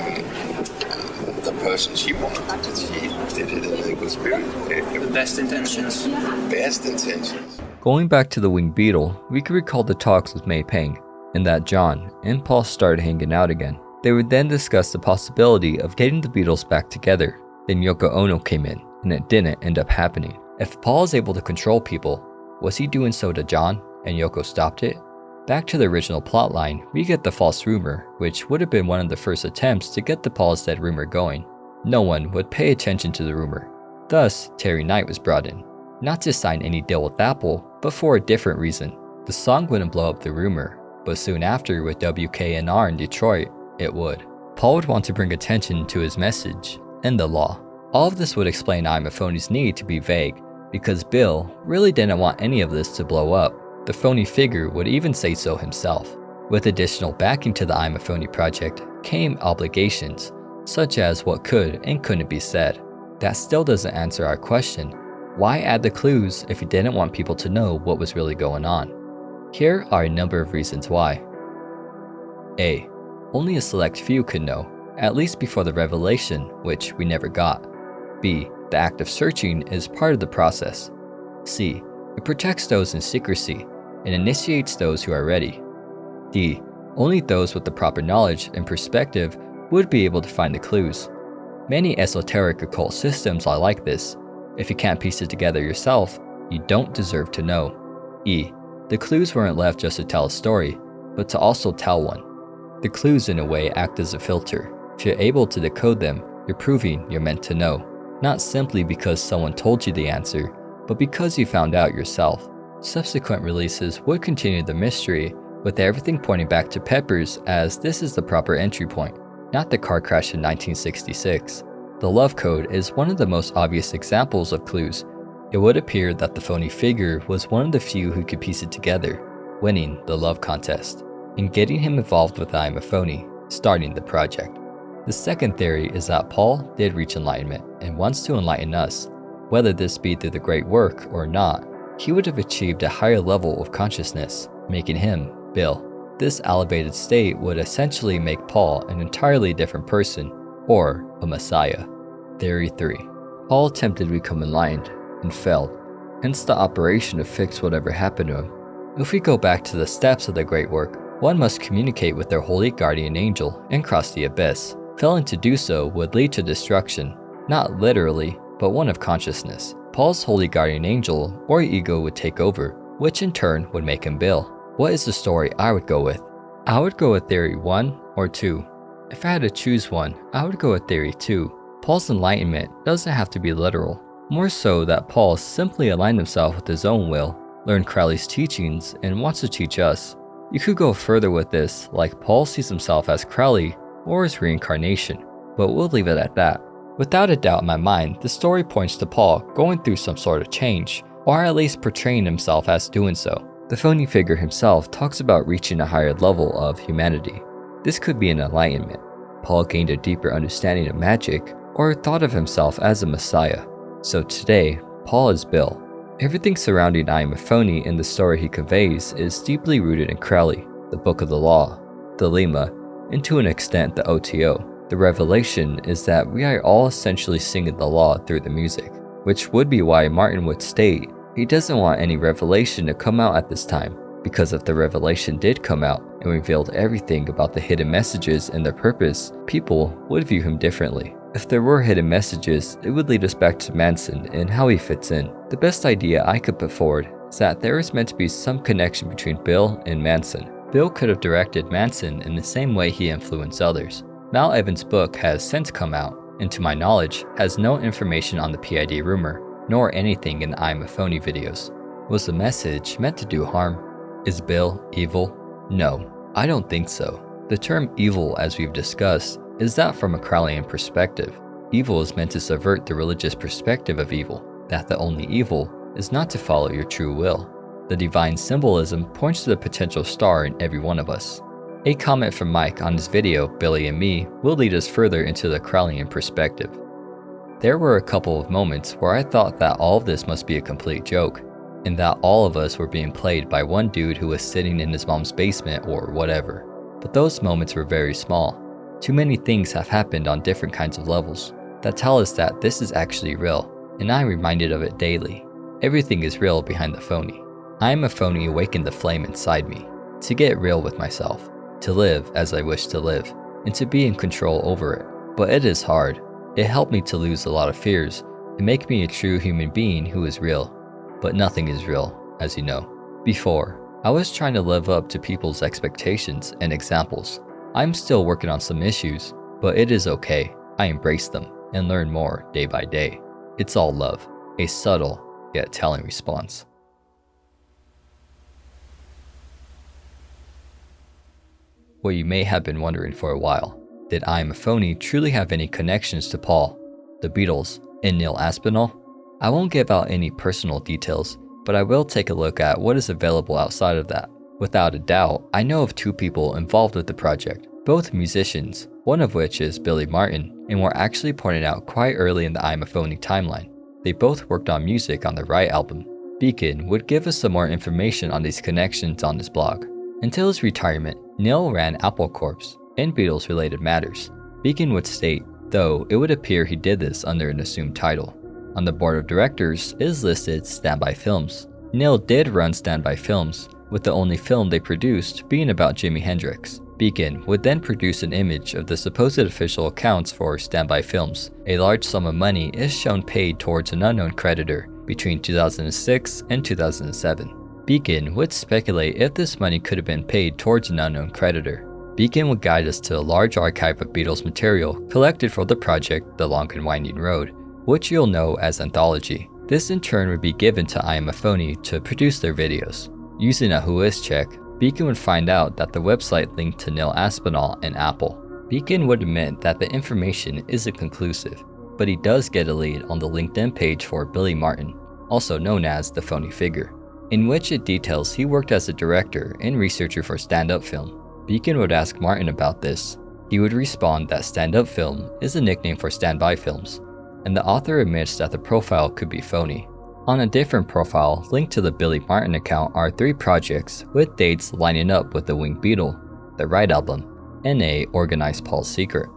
the person she wanted. She did it in a good spirit. The best intentions. Best intentions. Going back to the Winged Beatle, we could recall the talks with May Pang, and that John and Paul started hanging out again. They would then discuss the possibility of getting the Beatles back together. Then Yoko Ono came in, and it didn't end up happening. If Paul is able to control people, was he doing so to John, and Yoko stopped it? Back to the original plotline, we get the false rumor, which would have been one of the first attempts to get the Paul's dead rumor going. No one would pay attention to the rumor. Thus, Terry Knight was brought in, not to sign any deal with Apple, but for a different reason. The song wouldn't blow up the rumor, but soon after with WKNR in Detroit, it would. Paul would want to bring attention to his message and the law. All of this would explain Iamaphoney's need to be vague, because Bill really didn't want any of this to blow up. The Phoney Figure would even say so himself. With additional backing to the Iamaphoney project came obligations, such as what could and couldn't be said. That still doesn't answer our question. Why add the clues if you didn't want people to know what was really going on? Here are a number of reasons why. A. Only a select few could know, at least before the revelation, which we never got. B. The act of searching is part of the process. C. It protects those in secrecy and initiates those who are ready. D. Only those with the proper knowledge and perspective would be able to find the clues. Many esoteric occult systems are like this. If you can't piece it together yourself, you don't deserve to know. E. The clues weren't left just to tell a story. but to also tell one. The clues in a way act as a filter. If you're able to decode them, you're proving you're meant to know, not simply because someone told you the answer, but because you found out yourself. Subsequent releases would continue the mystery, with everything pointing back to Peppers as this is the proper entry point, not the car crash in 1966. The love code is one of the most obvious examples of clues. It would appear that the Phoney Figure was one of the few who could piece it together, winning the love contest, and getting him involved with Iamaphoney, starting the project. The second theory is that Paul did reach enlightenment and wants to enlighten us. Whether this be through the great work or not, he would have achieved a higher level of consciousness, making him Bill. This elevated state would essentially make Paul an entirely different person, or a messiah. Theory 3. Paul attempted to become enlightened and failed, hence the operation to fix whatever happened to him. If we go back to the steps of the great work, one must communicate with their holy guardian angel and cross the abyss. Failing to do so would lead to destruction, not literally, but one of consciousness. Paul's holy guardian angel or ego would take over, which in turn would make him Bill. What is the story I would go with? I would go with theory 1 or 2. If I had to choose one, I would go with theory 2. Paul's enlightenment doesn't have to be literal, more so that Paul simply aligned himself with his own will, learned Crowley's teachings, and wants to teach us. You could go further with this, like Paul sees himself as Crowley or his reincarnation, but we'll leave it at that. Without a doubt in my mind, the story points to Paul going through some sort of change, or at least portraying himself as doing so. The Phoney Figure himself talks about reaching a higher level of humanity. This could be an enlightenment. Paul gained a deeper understanding of magic, or thought of himself as a messiah. So today, Paul is Bill. Everything surrounding Iamaphoney in the story he conveys is deeply rooted in Crowley, the Book of the Law, the Lema, and to an extent the OTO. The revelation is that we are all essentially singing the law through the music, which would be why Martin would state he doesn't want any revelation to come out at this time, because if the revelation did come out and revealed everything about the hidden messages and their purpose, people would view him differently. If there were hidden messages, it would lead us back to Manson and how he fits in. The best idea I could put forward is that there is meant to be some connection between Bill and Manson. Bill could have directed Manson in the same way he influenced others. Mal Evans' book has since come out, and to my knowledge, has no information on the PID rumor, nor anything in the Iamaphoney videos. Was the message meant to do harm? Is Bill evil? No, I don't think so. The term evil, as we've discussed, is that from a Crowleyan perspective. Evil is meant to subvert the religious perspective of evil, that the only evil is not to follow your true will. The divine symbolism points to the potential star in every one of us. A comment from Mike on his video, Billy and Me, will lead us further into the Crowleyan perspective. There were a couple of moments where I thought that all of this must be a complete joke, and that all of us were being played by one dude who was sitting in his mom's basement or whatever. But those moments were very small. Too many things have happened on different kinds of levels that tell us that this is actually real, and I'm reminded of it daily. Everything is real behind the phony. Iamaphoney awakened the flame inside me, to get real with myself, to live as I wish to live, and to be in control over it. But it is hard. It helped me to lose a lot of fears, and make me a true human being who is real. But nothing is real, as you know. Before, I was trying to live up to people's expectations and examples. I'm still working on some issues, but it is okay. I embrace them and learn more day by day. It's all love, a subtle yet telling response. What you may have been wondering for a while, did Iamaphoney truly have any connections to Paul, the Beatles, and Neil Aspinall? I won't give out any personal details, but I will take a look at what is available outside of that. Without a doubt, I know of two people involved with the project, both musicians, one of which is Billy Martin, and were actually pointed out quite early in the Iamaphoney timeline. They both worked on music on the Right album. Beacon would give us some more information on these connections on his blog. Until his retirement, Neil ran Apple Corps and Beatles-related matters. Beacon would state, though it would appear he did this under an assumed title. On the board of directors is listed Standby Films. Neil did run Standby Films, with the only film they produced being about Jimi Hendrix. Beacon would then produce an image of the supposed official accounts for Standby Films. A large sum of money is shown paid towards an unknown creditor between 2006 and 2007. Beacon would speculate if this money could have been paid towards an unknown creditor. Beacon would guide us to a large archive of Beatles material collected for the project The Long and Winding Road, which you'll know as Anthology. This in turn would be given to Iamaphoney to produce their videos. Using a whois check, Beacon would find out that the website linked to Neil Aspinall and Apple. Beacon would admit that the information isn't conclusive, but he does get a lead on the LinkedIn page for Billy Martin, also known as the Phoney Figure, in which it details he worked as a director and researcher for stand-up film. Beacon would ask Martin about this. He would respond that stand-up film is a nickname for standby films, and the author admits that the profile could be phony. On a different profile linked to the Billy Martin account are 3 projects with dates lining up with the Winged Beatle, the Right Album, and a Organized Paul's Secret.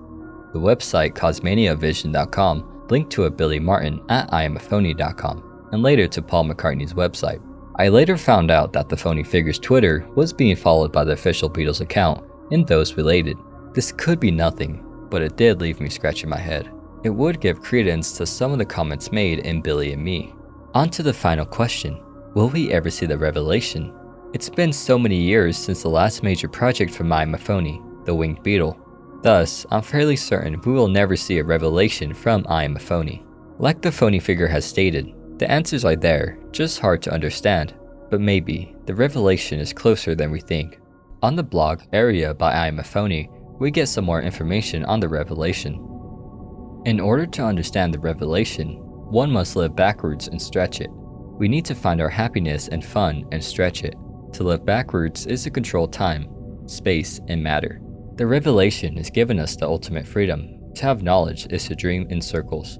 The website cosmaniavision.com linked to a Billy Martin at iamaphoney.com, and later to Paul McCartney's website. I later found out that the Phoney Figure's Twitter was being followed by the official Beatles account and those related. This could be nothing, but it did leave me scratching my head. It would give credence to some of the comments made in Billy and Me. On to the final question. Will we ever see the revelation? It's been so many years since the last major project from Iamaphoney, the Winged Beatle. Thus, I'm fairly certain we will never see a revelation from Iamaphoney. Like the Phoney Figure has stated, the answers are there, just hard to understand, but maybe the revelation is closer than we think. On the blog Area by Iamaphoney, we get some more information on the revelation. In order to understand the revelation, one must live backwards and stretch it. We need to find our happiness and fun and stretch it. To live backwards is to control time, space, and matter. The revelation has given us the ultimate freedom. To have knowledge is to dream in circles,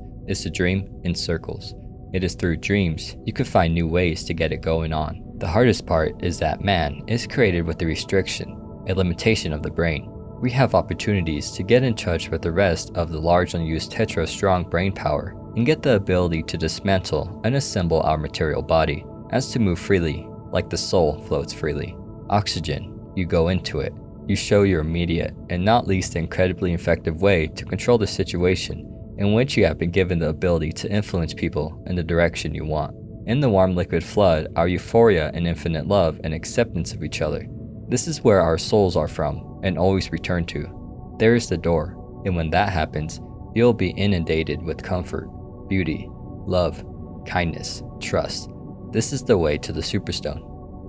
It is through dreams you can find new ways to get it going on. The hardest part is that man is created with a restriction, a limitation of the brain. We have opportunities to get in touch with the rest of the large unused tetra-strong brain power and get the ability to dismantle and assemble our material body, as to move freely, like the soul floats freely. Oxygen, you go into it. You show your immediate, and not least incredibly effective way to control the situation in which you have been given the ability to influence people in the direction you want. In the warm liquid flood, our euphoria and infinite love and acceptance of each other. This is where our souls are from and always return to. There is the door, and when that happens, you'll be inundated with comfort, beauty, love, kindness, trust. This is the way to the Superstone.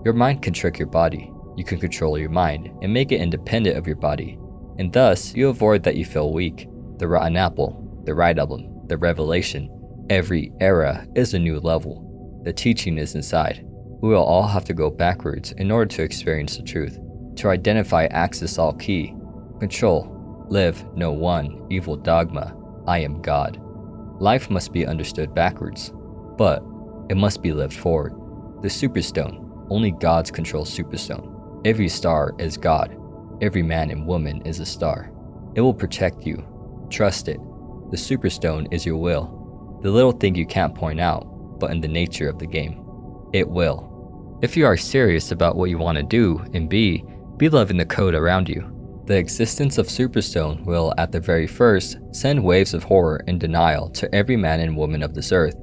Your mind can trick your body. You can control your mind and make it independent of your body, and thus you avoid that you feel weak. The rotten apple, the right album, the revelation. Every era is a new level. The teaching is inside. We will all have to go backwards in order to experience the truth, to identify access all key, control, live, no one, evil dogma, I am God. Life must be understood backwards, but it must be lived forward. The Superstone, only gods control Superstone. Every star is God. Every man and woman is a star. It will protect you. Trust it. The Superstone is your will. The little thing you can't point out, but in the nature of the game. It will. If you are serious about what you want to do and be loving the code around you. The existence of Superstone will, at the very first, send waves of horror and denial to every man and woman of this earth.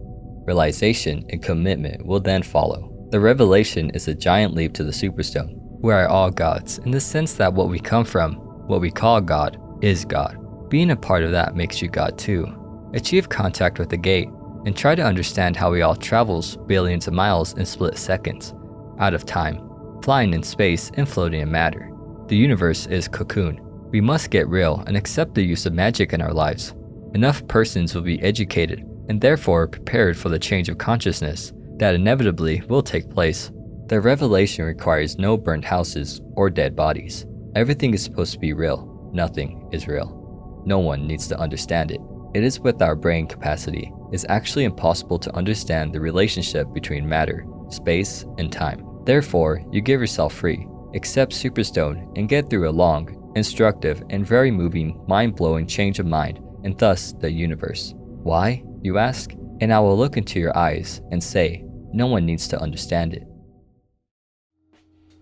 Realization and commitment will then follow. The revelation is a giant leap to the Superstone. We are all gods, in the sense that what we come from, what we call God, is God. Being a part of that makes you God too. Achieve contact with the gate, and try to understand how we all travels billions of miles in split seconds, out of time, flying in space and floating in matter. The universe is cocoon. We must get real and accept the use of magic in our lives. Enough persons will be educated and therefore prepared for the change of consciousness that inevitably will take place. The revelation requires no burnt houses or dead bodies. Everything is supposed to be real. Nothing is real. No one needs to understand it. It is with our brain capacity. It's actually impossible to understand the relationship between matter, space, and time. Therefore, you give yourself free. Accept Superstone and get through a long, instructive, and very moving, mind-blowing change of mind, and thus the universe. Why, you ask? And I will look into your eyes and say, no one needs to understand it.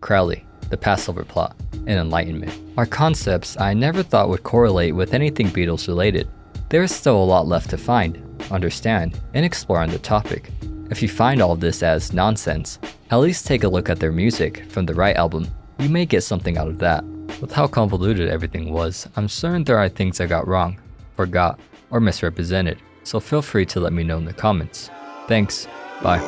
Crowley, the Passover Plot, and Enlightenment are concepts I never thought would correlate with anything Beatles related. There is still a lot left to find, understand, and explore on the topic. If you find all of this as nonsense, At least take a look at their music from the right album. You may get something out of that. With how convoluted everything was, I'm certain there are things I got wrong, forgot, or misrepresented, so feel free to let me know in the comments. Thanks, bye.